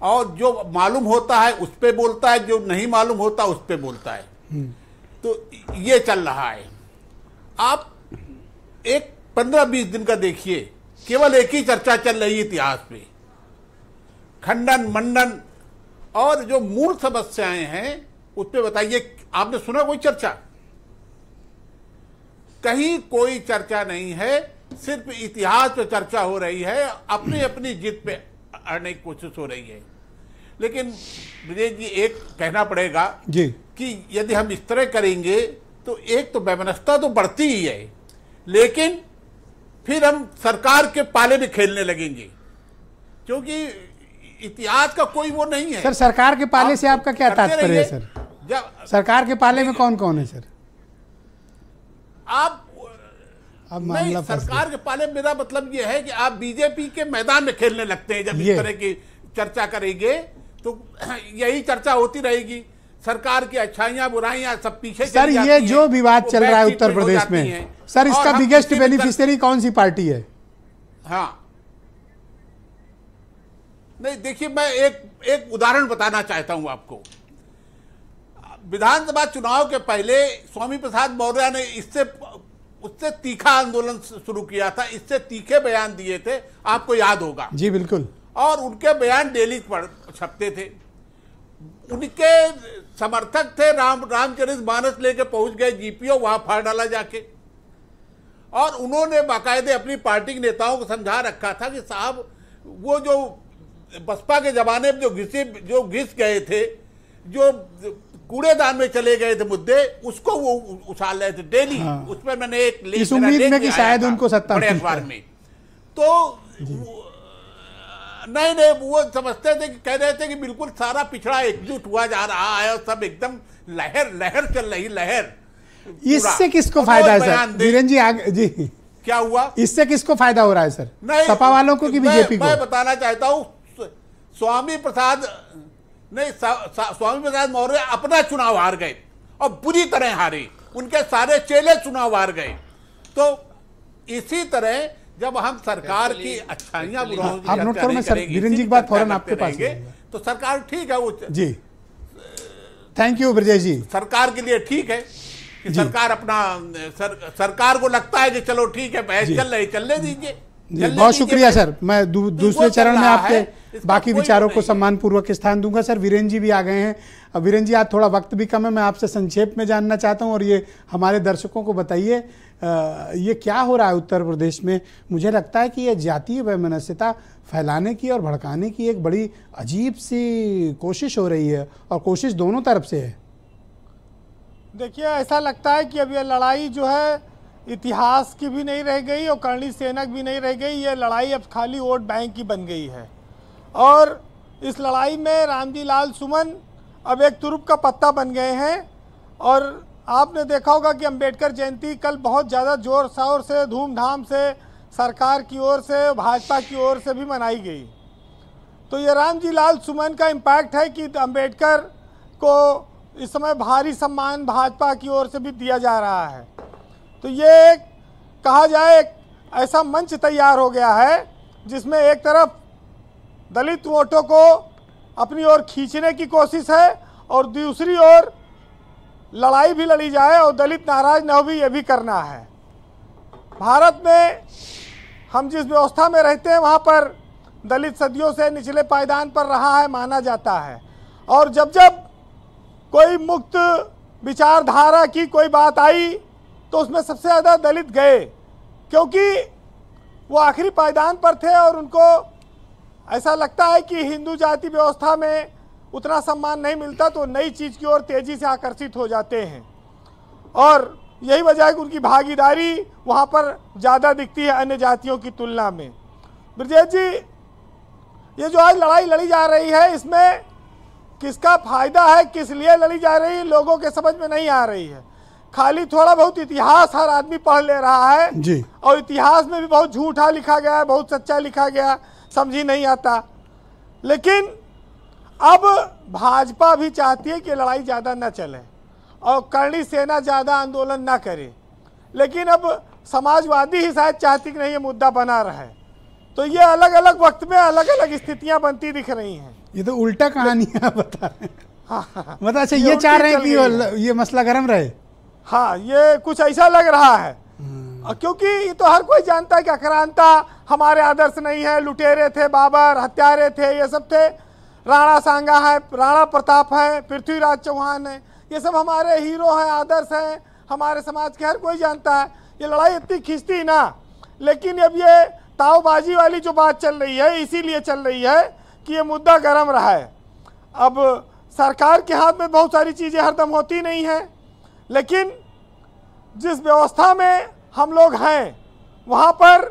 और जो मालूम होता है उस पे बोलता है, जो नहीं मालूम होता उस पे बोलता है। तो ये चल रहा है। आप एक 15-20 दिन का देखिए, केवल एक ही चर्चा चल रही है इतिहास में, खंडन मंडन, और जो मूल समस्याएं हैं उस पे बताइए, आपने सुना कोई चर्चा? कहीं कोई चर्चा नहीं है, सिर्फ इतिहास पे चर्चा हो रही है, अपनी अपनी जिद पे अड़ने की कोशिश हो रही है। लेकिन विजय जी एक कहना पड़ेगा जी कि यदि हम इस तरह करेंगे तो एक तो वैमनस्यता तो बढ़ती ही है, लेकिन फिर हम सरकार के पाले में खेलने लगेंगे, क्योंकि इतिहास का कोई वो नहीं है। सर सरकार के पाले से आपका क्या तात्पर्य है सर? सरकार के पाले में कौन कौन है सर? आप नहीं, सरकार के पाले मेरा मतलब ये है कि आप बीजेपी के मैदान में खेलने लगते हैं। जब इस तरह की चर्चा करेंगे तो यही चर्चा होती रहेगी, सरकार की अच्छाइयां बुराइयां सब पीछे सर। ये जो विवाद चल रहा है उत्तर प्रदेश में सर, इसका बिगेस्ट बेनिफिशियरी कौन सी पार्टी है? हाँ नहीं, देखिए मैं एक उदाहरण बताना चाहता हूं आपको। विधानसभा चुनाव के पहले स्वामी प्रसाद मौर्य ने उससे तीखा आंदोलन शुरू किया था, इससे तीखे बयान दिए थे, आपको याद होगा। जी बिल्कुल। और उनके बयान डेली छपते थे। उनके समर्थक थे, रामचरितमानस लेके पहुंच गए जीपीओ, वहां फाड़ डाला जाके। और उन्होंने बाकायदे अपनी पार्टी के नेताओं को समझा रखा था कि साहब वो जो बसपा के जमाने में जो घिस गए थे, जो कूड़ेदान में चले गए थे मुद्दे, उसको वो उछाल रहे थे डेली। हाँ। उसमें मैंने एक इस उम्मीद में कि शायद उनको सत्ता बड़े अखबार में, तो नहीं वो समझते थे कि कह रहे थे कि बिल्कुल सारा पिछड़ा एकजुट हुआ जा रहा है और सब एकदम लहर चल रही लहर। इससे किसको फायदा है सर? वीरेंद्र जी आगे जी क्या हुआ? इससे किसको फायदा हो रहा है सर? सपा वालों को कि बीजेपी को? मैं बताना चाहता हूं, स्वामी प्रसाद मौर्य अपना चुनाव हार गए और बुरी तरह हारे, उनके सारे चेले चुनाव हार गए। तो इसी तरह जब हम सरकार की अच्छाइयां बुराइयां आप नोट करो, मैं सर वीरेंद्र जी की बात फौरन आपके पास तो सरकार ठीक है वो जी। थैंक यू ब्रजेश जी। सरकार के लिए ठीक है कि सरकार अपना सरकार को लगता है कि चलो ठीक है बहस चलने दीजिए। बहुत शुक्रिया सर। मैं दूसरे चरण में आपके बाकी विचारों को सम्मान पूर्वक स्थान दूंगा। सर वीरेंद्र जी भी आ गए हैं। अब वीरेंद्र जी आज थोड़ा वक्त भी कम है, मैं आपसे संक्षेप में जानना चाहता हूं और ये हमारे दर्शकों को बताइए ये क्या हो रहा है उत्तर प्रदेश में? मुझे लगता है कि ये जातीय वैमनस्यता फैलाने की और भड़काने की एक बड़ी अजीब सी कोशिश हो रही है, और कोशिश दोनों तरफ से है। देखिए ऐसा लगता है कि अब ये लड़ाई जो है इतिहास की भी नहीं रह गई और करणी सेना की भी नहीं रह गई। ये लड़ाई अब खाली वोट बैंक की बन गई है, और इस लड़ाई में रामजी लाल सुमन अब एक तुरुप का पत्ता बन गए हैं। और आपने देखा होगा कि अंबेडकर जयंती कल बहुत ज़्यादा जोर शोर से, धूमधाम से सरकार की ओर से, भाजपा की ओर से भी मनाई गई। तो ये रामजी लाल सुमन का इम्पैक्ट है कि अंबेडकर को इस समय भारी सम्मान भाजपा की ओर से भी दिया जा रहा है। तो ये कहा जाए एक ऐसा मंच तैयार हो गया है जिसमें एक तरफ दलित वोटों को अपनी ओर खींचने की कोशिश है और दूसरी ओर लड़ाई भी लड़ी जाए और दलित नाराज न हो भी, ये भी करना है। भारत में हम जिस व्यवस्था में रहते हैं वहाँ पर दलित सदियों से निचले पायदान पर रहा है, माना जाता है। और जब जब कोई मुक्त विचारधारा की कोई बात आई तो उसमें सबसे ज़्यादा दलित गए, क्योंकि वो आखिरी पायदान पर थे और उनको ऐसा लगता है कि हिंदू जाति व्यवस्था में उतना सम्मान नहीं मिलता, तो नई चीज़ की ओर तेज़ी से आकर्षित हो जाते हैं। और यही वजह है कि उनकी भागीदारी वहाँ पर ज़्यादा दिखती है अन्य जातियों की तुलना में। ब्रजेश जी, ये जो आज लड़ाई लड़ी जा रही है, इसमें किसका फायदा है, किस लिए लड़ी जा रही है, लोगों के समझ में नहीं आ रही है। खाली थोड़ा बहुत इतिहास हर आदमी पढ़ ले रहा है जी। और इतिहास में भी बहुत झूठा लिखा गया है, बहुत सच्चा लिखा गया, समझ ही नहीं आता। लेकिन अब भाजपा भी चाहती है कि लड़ाई ज़्यादा न चले और करणी सेना ज़्यादा आंदोलन ना करे, लेकिन अब समाजवादी ही शायद चाहती कि नहीं ये मुद्दा बना रहे। तो ये अलग अलग वक्त में अलग अलग स्थितियां बनती दिख रही हैं। ये तो उल्टा कहानियां बता रहे हैं। हाँ, मतलब अच्छा ये चाह रहे हैं कि ये मसला गर्म रहे। हाँ, ये कुछ ऐसा लग रहा है, क्योंकि ये तो हर कोई जानता है कि आक्रांता हमारे आदर्श नहीं है। लुटेरे थे बाबर, हत्यारे थे, ये सब थे। राणा सांगा है, राणा प्रताप है, पृथ्वीराज चौहान है, ये सब हमारे हीरो हैं, आदर्श हैं हमारे समाज के, हर कोई जानता है। ये लड़ाई इतनी खींचती ना, लेकिन अब ये तावबाजी वाली जो बात चल रही है, इसीलिए चल रही है कि ये मुद्दा गर्म रहा है। अब सरकार के हाथ में बहुत सारी चीज़ें हरदम होती नहीं हैं, लेकिन जिस व्यवस्था में हम लोग हैं वहाँ पर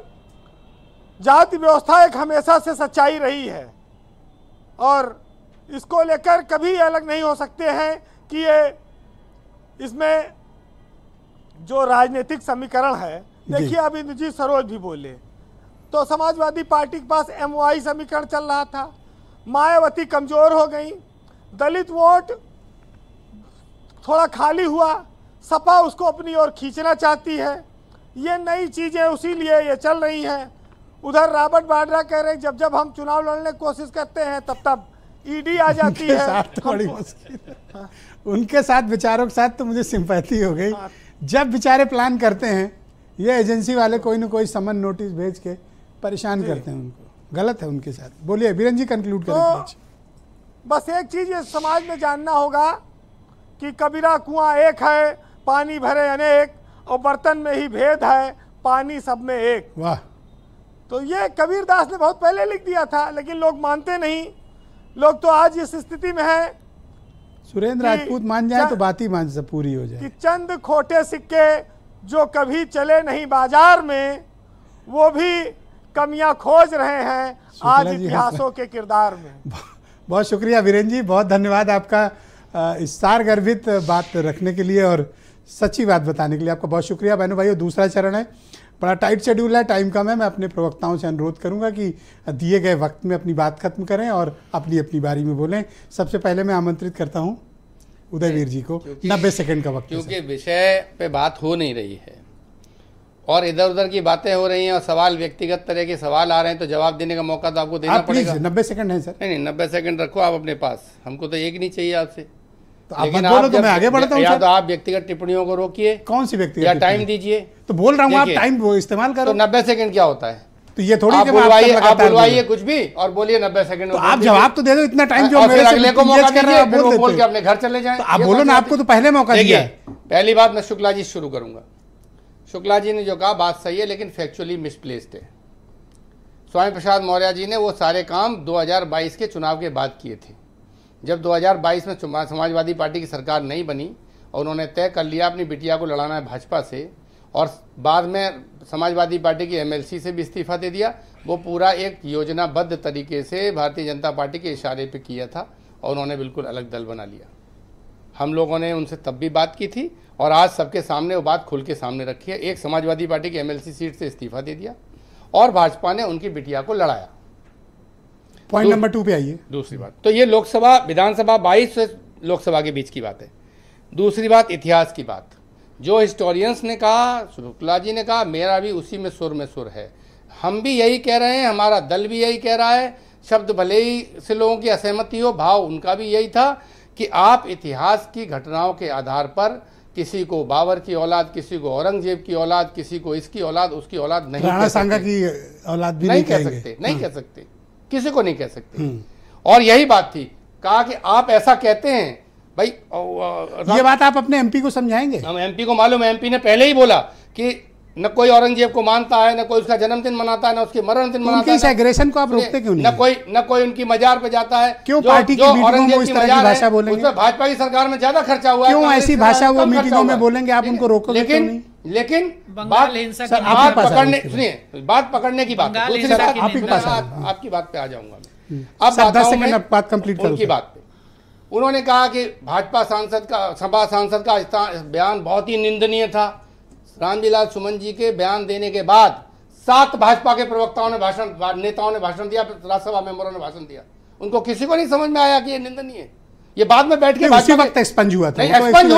जाति व्यवस्था एक हमेशा से सच्चाई रही है और इसको लेकर कभी अलग नहीं हो सकते हैं कि ये इसमें जो राजनीतिक समीकरण है। देखिए, अभी जी सरोज भी बोले तो समाजवादी पार्टी के पास MOI समीकरण चल रहा था, मायावती कमजोर हो गई, दलित वोट थोड़ा खाली हुआ, सपा उसको अपनी ओर खींचना चाहती है। ये नई चीज़ें उसी लिए ये चल रही हैं। उधर रॉबर्ट वाड्रा कह रहे हैं जब जब हम चुनाव लड़ने की कोशिश करते हैं तब तब ED आ जाती है। साथ बड़ी मुश्किल। उनके साथ विचारों के साथ तो मुझे सिंपैथी हो गई। जब बेचारे प्लान करते हैं ये एजेंसी वाले कोई ना कोई समन नोटिस भेज के परेशान करते हैं उनको, गलत है उनके साथ। बोलिए बीरन जी, कंक्लूड करें। बस एक चीज़ ये समाज में जानना होगा कि कबीरा कुआं एक है, पानी भरे अनेक, और बर्तन में ही भेद है, पानी सब में एक। वाह। तो ये कबीरदास ने बहुत पहले लिख दिया था, लेकिन लोग मानते नहीं। लोग तो आज इस स्थिति में है, सुरेंद्र राजपूत मान जाए तो बात ही मान से पूरी हो जाए कि चंद खोटे सिक्के जो कभी चले नहीं बाजार में, वो भी कमियां खोज रहे हैं आज इतिहासों के किरदार में। बहुत शुक्रिया वीरेन जी, बहुत धन्यवाद आपका इस सार गर्भित बात रखने के लिए और सच्ची बात बताने के लिए। आपका बहुत शुक्रिया। बहनों भाइयों, दूसरा चरण है, बड़ा टाइट शेड्यूल है, टाइम कम है। मैं अपने प्रवक्ताओं से अनुरोध करूंगा कि दिए गए वक्त में अपनी बात खत्म करें और अपनी अपनी बारी में बोलें। सबसे पहले मैं आमंत्रित करता हूं उदयवीर जी को। 90 सेकंड का वक्त, क्योंकि विषय पे बात हो नहीं रही है और इधर उधर की बातें हो रही हैं और सवाल व्यक्तिगत तरह के सवाल आ रहे हैं, तो जवाब देने का मौका तो आपको देना पड़ेगा। 90 सेकंड है सर। नहीं, 90 सेकंड रखो आप अपने पास, हमको तो एक नहीं चाहिए आपसे। तो आप बोलो तो मैं आगे बढ़ता हूं। या तो आप व्यक्तिगत टिप्पणियों को रोकिए। कौन सी व्यक्तिगत? या टाइम दीजिए। तो बोल रहा हूँ, आप टाइम इस्तेमाल करो। तो 90 सेकंड क्या होता है? तो ये थोड़ी आप बुलवाइए कुछ भी और बोलिए 90 सेकंड। तो आप जवाब तो दे दो, इतना टाइम जो मेरे अगले को मौका दीजिए, फिर वो बोल के अपने घर चले जाएं। तो आप बोलो ना, आपको तो पहले मौका दिया है। पहली बात मैं शुक्ला जी शुरू करूंगा। शुक्ला जी ने जो कहा बात सही है, लेकिन फैक्चुअली मिसप्लेस्ड है। स्वामी प्रसाद मौर्य जी ने वो सारे काम 2022 के चुनाव के बाद किए थे। जब 2022 में समाजवादी पार्टी की सरकार नहीं बनी और उन्होंने तय कर लिया अपनी बिटिया को लड़ाना है भाजपा से, और बाद में समाजवादी पार्टी की MLC से भी इस्तीफा दे दिया, वो पूरा एक योजनाबद्ध तरीके से भारतीय जनता पार्टी के इशारे पे किया था और उन्होंने बिल्कुल अलग दल बना लिया। हम लोगों ने उनसे तब भी बात की थी और आज सबके सामने वो बात खुल के सामने रखी है। एक समाजवादी पार्टी की एमएलसी सीट से इस्तीफा दे दिया और भाजपा ने उनकी बिटिया को लड़ाया। पॉइंट नंबर 2 पे आइए। दूसरी बात तो ये लोकसभा विधानसभा 22 से लोकसभा के बीच की बात है। दूसरी बात इतिहास की बात, जो हिस्टोरियंस ने कहा, शुक्ला जी ने कहा, मेरा भी उसी में सुर है। हम भी यही कह रहे हैं, हमारा दल भी यही कह रहा है। शब्द भले ही से लोगों की असहमति हो, भाव उनका भी यही था कि आप इतिहास की घटनाओं के आधार पर किसी को बाबर की औलाद, किसी को औरंगजेब की औलाद, किसी को इसकी औलाद, उसकी औलाद नहीं राणा सांगा की औलाद भी नहीं कह सकते, नहीं कह सकते, किसी को नहीं कह सकते। और यही बात थी, कहा कि आप ऐसा कहते हैं भाई। ये बात आप अपने एमपी को समझाएंगे? हम एमपी को मालूम है, एमपी ने पहले ही बोला कि न कोई औरंगजेब को मानता है, न कोई उसका जन्मदिन मनाता है, न उसके मरण दिन मनाता है। इस एग्रेशन को आप रोकते क्यों नहीं? न कोई उनकी मजार पे जाता है। क्यों पार्टी की मीटिंगों में इस तरह की भाषा बोलेंगे? उसमें भाजपा की सरकार में ज्यादा खर्चा हुआ है। क्यों ऐसी भाषा वो मीटिंगों में बोलेंगे? आप उनको रोकोगे क्यों नहीं? लेकिन बात पकड़ने की बात, दूसरी बात आपकी बात पे आ जाऊंगा मैं। अब 10 सेकंड बात कंप्लीट करो। उनकी बात पे उन्होंने कहा कि भाजपा सभा सांसद का बयान बहुत ही निंदनीय था। रामजीलाल सुमन जी के बयान देने के बाद 7 भाजपा के प्रवक्ताओं ने नेताओं ने भाषण दिया, राज्यसभा मेंबरों ने भाषण दिया। उनको किसी को नहीं समझ में आया कि ये निंदनीय है। ये बाद में बैठ के उसी वक्त एक्सपंज हुआ था। एक्सपंज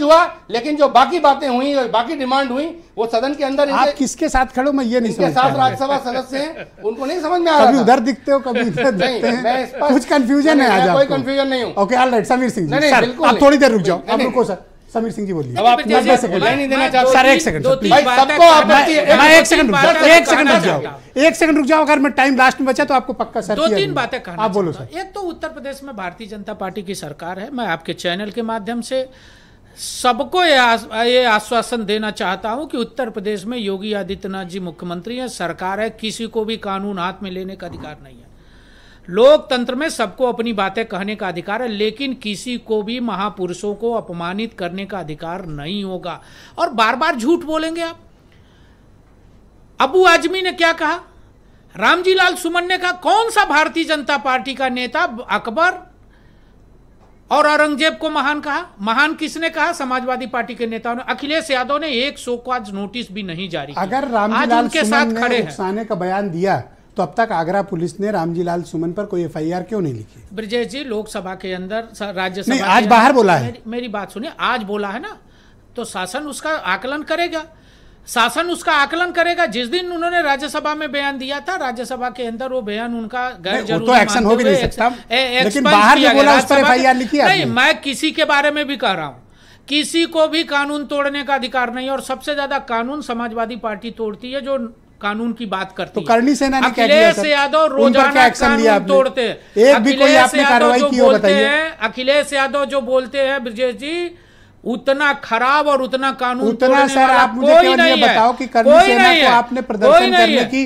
हुआ, लेकिन जो बाकी बातें हुई, बाकी डिमांड हुई, वो सदन के अंदर आप किसके साथ खड़े हो मैं ये नहीं समझ पा रहा। 7 राज्यसभा सदस्य हैं, उनको नहीं समझ में आ रहा। कभी उधर दिखते हो, कभी इधर दिखते हैं, कुछ कंफ्यूजन है आज आपको? कोई कंफ्यूजन नहीं हूं। Okay, alright. Sameer Singh ji, sir आप थोड़ी देर रुक जाओ। आप रुको सर। समीर सिंह जी बोलिए। अब आप नहीं देना चाहते सर? एक सेकंड सबको एक सेकंड रुक जाओ। अगर मैं टाइम लास्ट में बचा तो आपको पक्का सर 2-3 बातें कहना आप बोलो सर। एक तो उत्तर प्रदेश में भारतीय जनता पार्टी की सरकार है। मैं आपके चैनल के माध्यम से सबको ये आश्वासन देना चाहता हूं कि उत्तर प्रदेश में योगी आदित्यनाथ जी मुख्यमंत्री हैं, सरकार है, किसी को भी कानून हाथ में लेने का अधिकार नहीं है। लोकतंत्र में सबको अपनी बातें कहने का अधिकार है, लेकिन किसी को भी महापुरुषों को अपमानित करने का अधिकार नहीं होगा। और बार बार झूठ बोलेंगे आप। अबू आजमी ने क्या कहा? रामजीलाल सुमन ने कहा। कौन सा भारतीय जनता पार्टी का नेता अकबर और औरंगजेब को महान कहा? महान किसने कहा? समाजवादी पार्टी के नेताओं ने। अखिलेश यादव ने एक शोकॉज नोटिस भी नहीं जारी किया। अगर रामजीलाल सुमन ने उकसाने का बयान दिया तो अब तक आगरा पुलिस ने रामजीलाल सुमन पर कोई एफआईआर क्यों नहीं लिखी? ब्रजेश जी, लोकसभा के अंदर, राज्यसभा आज बाहर बोला है। मेरी बात सुनिए, आज बोला है ना, तो शासन उसका आकलन करेगा। शासन उसका आकलन करेगा। जिस दिन उन्होंने राज्यसभा में बयान दिया था, राज्यसभा के अंदर वो बयान उनका गैर जरूरी तो एक्शन हो भी नहीं सकता, लेकिन बाहर जो बोला उस पर एफआईआर लिखी है। नहीं, मैं किसी के बारे में भी कह रहा हूं, किसी को भी कानून तोड़ने का अधिकार नहीं। और सबसे ज्यादा कानून समाजवादी पार्टी तोड़ती है, जो कानून की बात करती तो करनी सेना ने क्या किया? अखिलेश यादव रोजाना कानून तोड़ते हैं। एक भी कोई आपने कार्रवाई की हो बताइए? अखिलेश यादव जो बोलते हैं ब्रजेश जी, उतना खराब और उतना कानून उतना सर आप मुझे केवल ये बताओ कि करनी सेना को आपने प्रदर्शन करने की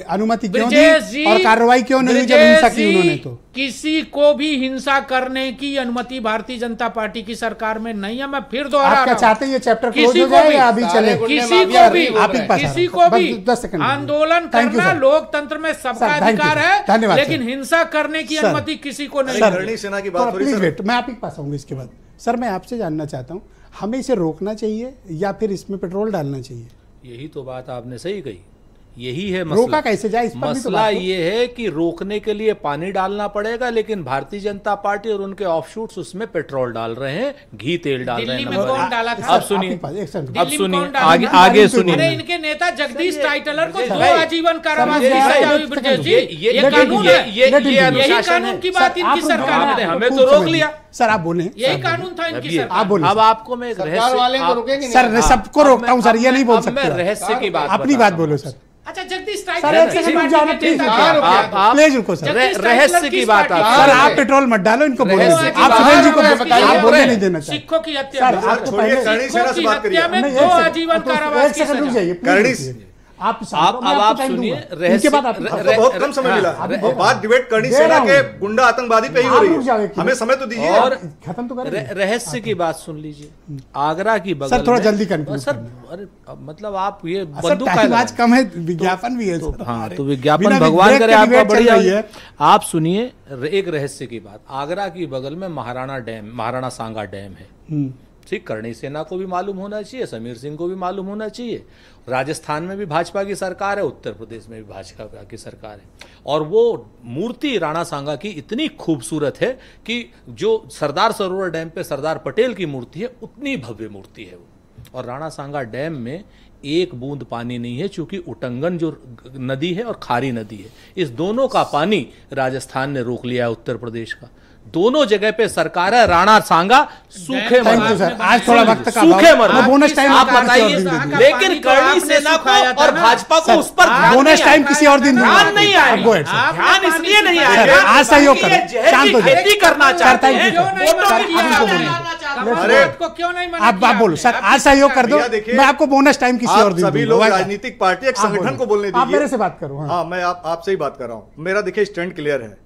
अनुमति क्यों दी और कार्रवाई क्यों नहीं जब हिंसा की उन्होंने? तो किसी को भी हिंसा करने की अनुमति भारतीय जनता पार्टी की सरकार में नहीं है। मैं फिर दोहरा रहा हूं। आप चाहते हैं ये चैप्टर क्लोज हो जाए या अभी चले? किसी को भी आंदोलन करना लोकतंत्र में सबका अधिकार है, लेकिन हिंसा करने की अनुमति किसी को नहीं। करनी सेना की बात, प्लीज वेट, मैं आप ही के पास आऊंगा इसके बाद। सर मैं आपसे जानना चाहता हूँ, हमें इसे रोकना चाहिए या फिर इसमें पेट्रोल डालना चाहिए? यही तो बात आपने सही कही, यही है मसला। रोका कैसे जाए? मसला ये है कि रोकने के लिए पानी डालना पड़ेगा, लेकिन भारतीय जनता पार्टी और उनके ऑफशूट्स उसमें पेट्रोल डाल रहे हैं, घी तेल डाल रहे हैं। कौन डाला था? अब सुनिए, आगे सुनिए। अरे इनके नेता जगदीश टाइटलर को 2 आजीवन कारावास की सजा हुई ब्रजेश जी। ये कानून है, यही कानून की बात इनकी सरकार ने हमें तो रोक लिया। सर आप बोले, यही कानून था इनकी सरकार। आप बोले। अब आपको मैं सर सबको रोकता हूँ सर, ये नहीं बोल सकते। रहस्य की बात, अपनी बात बोलो सर। अच्छा जगदीश प्लीज रुको सर, रहस्य की बात। सर आप पेट्रोल मत डालो, इनको बोलो। आप सुनील जी को आप बोलने नहीं देना चाहिए। सिखों की हत्या, करनी सेना से बात करिए। में 2 आजीवन कारावास की सजा। रुक जाइए। आप अब आप सुनिए, बहुत कम समय मिला और बात डिबेट करनी सेना के गुंडा आतंकवादी पे ही हो रही है, हमें समय तो दीजिए और खत्म तो करें। रहस्य की बात सुन लीजिए, आगरा की बगल सर थोड़ा जल्दी कंक्लूड सर, अरे मतलब आप ये बंदूक का आज कम है, विज्ञापन भी है तो, हाँ तो विज्ञापन भगवान करे आपका बढ़िया है। आप सुनिए एक रहस्य की बात, आगरा की बगल में महाराणा सांगा डैम है, ठीक, करणी सेना को भी मालूम होना चाहिए, समीर सिंह को भी मालूम होना चाहिए। राजस्थान में भी भाजपा की सरकार है, उत्तर प्रदेश में भी भाजपा की सरकार है, और वो मूर्ति राणा सांगा की इतनी खूबसूरत है कि जो सरदार सरोवर डैम पे सरदार पटेल की मूर्ति है उतनी भव्य मूर्ति है वो। और राणा सांगा डैम में एक बूंद पानी नहीं है, चूंकि उटंगन जो नदी है और खारी नदी है, इस दोनों का पानी राजस्थान ने रोक लिया है, उत्तर प्रदेश का। दोनों जगह पे सरकार है, राणा सांगा सूखे मर, आज थोड़ा वक्त का सूखे मर, बोनस टाइम आप बताइए, लेकिन करणी सेना को और भाजपा को उस पर बोनस टाइम किसी और दिन ध्यान नहीं आएगा, ध्यान इसलिए नहीं आएगा आज सहयोग करें, शांत हो खेती करना चाहते हैं। आप बोलो सर, आज सहयोग कर दो, मैं आपको बोनस टाइम किसी और दिन। सभी लोग राजनीतिक पार्टी एक संगठन को बोलने दीजिए, आप मेरे से बात करो। हाँ मैं आपसे ही बात कर रहा हूँ। मेरा देखिए स्टैंड क्लियर है,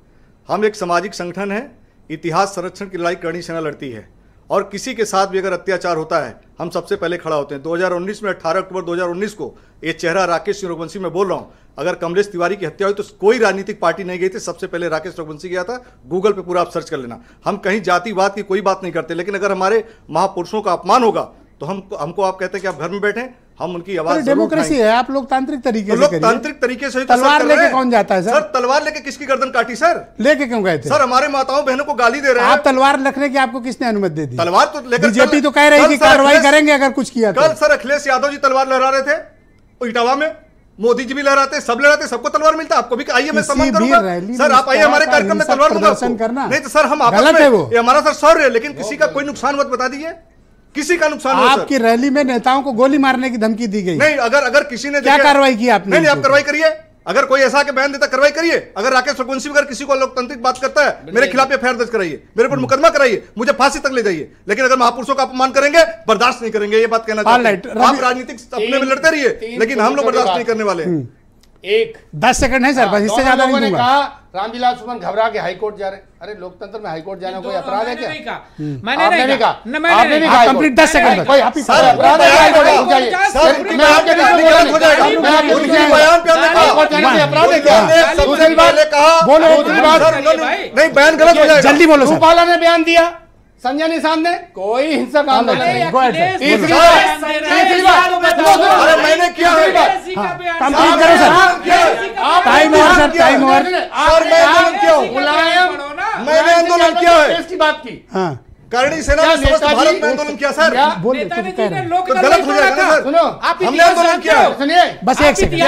हम एक सामाजिक संगठन है, इतिहास संरक्षण की लड़ाई करणी सेना लड़ती है, और किसी के साथ भी अगर अत्याचार होता है हम सबसे पहले खड़ा होते हैं। 2019 में 18 अक्टूबर 2019 को ये चेहरा राकेश सिंह रघुवंशी में बोल रहा हूं, अगर कमलेश तिवारी की हत्या हुई तो कोई राजनीतिक पार्टी नहीं गई थी, सबसे पहले राकेश रघुवंशी गया था। गूगल पे पूरा आप सर्च कर लेना। हम कहीं जातिवाद की कोई बात नहीं करते, लेकिन अगर हमारे महापुरुषों का अपमान होगा तो हमको आप कहते हैं कि आप घर में बैठे, हम उनकी आवाज डेमोक्रेसी है, आप लोकतांत्रिक तरीके से लोकतांत्रिक तरीके से तलवार लेके कौन जाता है सर? तलवार लेके किसकी गर्दन काटी सर? लेके क्यों गए थे सर? हमारे माताओं बहनों को गाली दे रहे हैं। आप तलवार रखने की आपको किसने अनुमति दे दी? तलवार तो लेकर बीजेपी तो कह रही कि कार्रवाई करेंगे अगर कुछ किया। कल सर अखिलेश यादव जी तलवार लहरा रहे थे इटावा में, मोदी जी भी लहराते, सब लहराते, सबको तलवार मिलता, आपको भी आइए मैं सम्मान करूंगा सर, आप आइए हमारे कार्यक्रम में तलवार दूंगा करना। नहीं तो सर हम आपस में, हमारा सर शौर्य है, लेकिन किसी का कोई नुकसान मत बता दीजिए, किसी का नुकसान हो। आपकी रैली में नेताओं को गोली मारने की धमकी दी गई। नहीं, अगर किसी ने क्या कार्रवाई की आपने? नहीं, आप कार्रवाई करिए, अगर कोई ऐसा के बयान देता कार्रवाई करिए। अगर राकेश रघुवंशी अगर किसी को लोकतांत्रिक बात करता है, मेरे खिलाफ एफआईआर दर्ज कराइए, मेरे पर मुकदमा कराइए, मुझे फांसी तक ले जाइए, लेकिन अगर महापुरुषों का अपमान करेंगे बर्दाश्त नहीं करेंगे। ये बात कहना चाहते हैं। आप राजनीतिक अपने में लड़ते रहिए, लेकिन हम लोग बर्दाश्त नहीं करने वाले। एक 10 सेकंड है सर, बस इससे ज्यादा नहीं दूंगा। कहा रामविलास सुमन घबरा के हाईकोर्ट जा रहे। अरे लोकतंत्र में हाईकोर्ट जाना कोई अपराध है क्या? मैंने नहीं कहा, आपने नहीं कहा। कंप्लीट 10 सेकंड कोई अपराध है? मैं आपके बयान पे अपराध है क्या? दूसरी बात बोलो, नहीं बयान गलत हो जाएगा। जल्दी बोलो। रूपाला ने बयान दिया, संजय निशांत ने, कोई हिंसक आंदोलन नहीं। तीसरी बात, मैंने किया कंप्लीट करो sir, time over sir, time over. Sir मैं आंदोलन किया हूँ, मैंने आंदोलन किया है। इसकी बात की करणी सेना ने समस्त भारत में आंदोलन किया सर। बोल तो गलत हो जाएगा ना सर। सुनो, हमने आंदोलन किया। सुनिए बस एक second.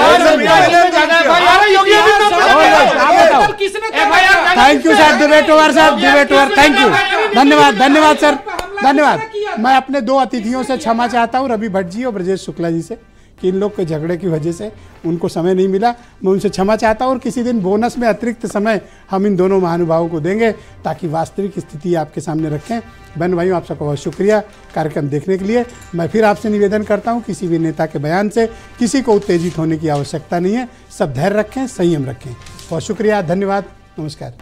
Thank you sir, debate over sir, debate over. Thank you, धन्यवाद, धन्यवाद सर, धन्यवाद। मैं अपने 2 अतिथियों से क्षमा चाहता हूँ, रवि भट्ट जी और ब्रजेश शुक्ला जी से, कि इन लोग के झगड़े की वजह से उनको समय नहीं मिला। मैं उनसे क्षमा चाहता हूँ, और किसी दिन बोनस में अतिरिक्त समय हम इन दोनों महानुभावों को देंगे ताकि वास्तविक स्थिति आपके सामने रखें। बहन भाइयों, आप सबका बहुत शुक्रिया कार्यक्रम देखने के लिए। मैं फिर आपसे निवेदन करता हूँ, किसी भी नेता के बयान से किसी को उत्तेजित होने की आवश्यकता नहीं है। सब धैर्य रखें, संयम रखें। बहुत शुक्रिया, धन्यवाद, नमस्कार।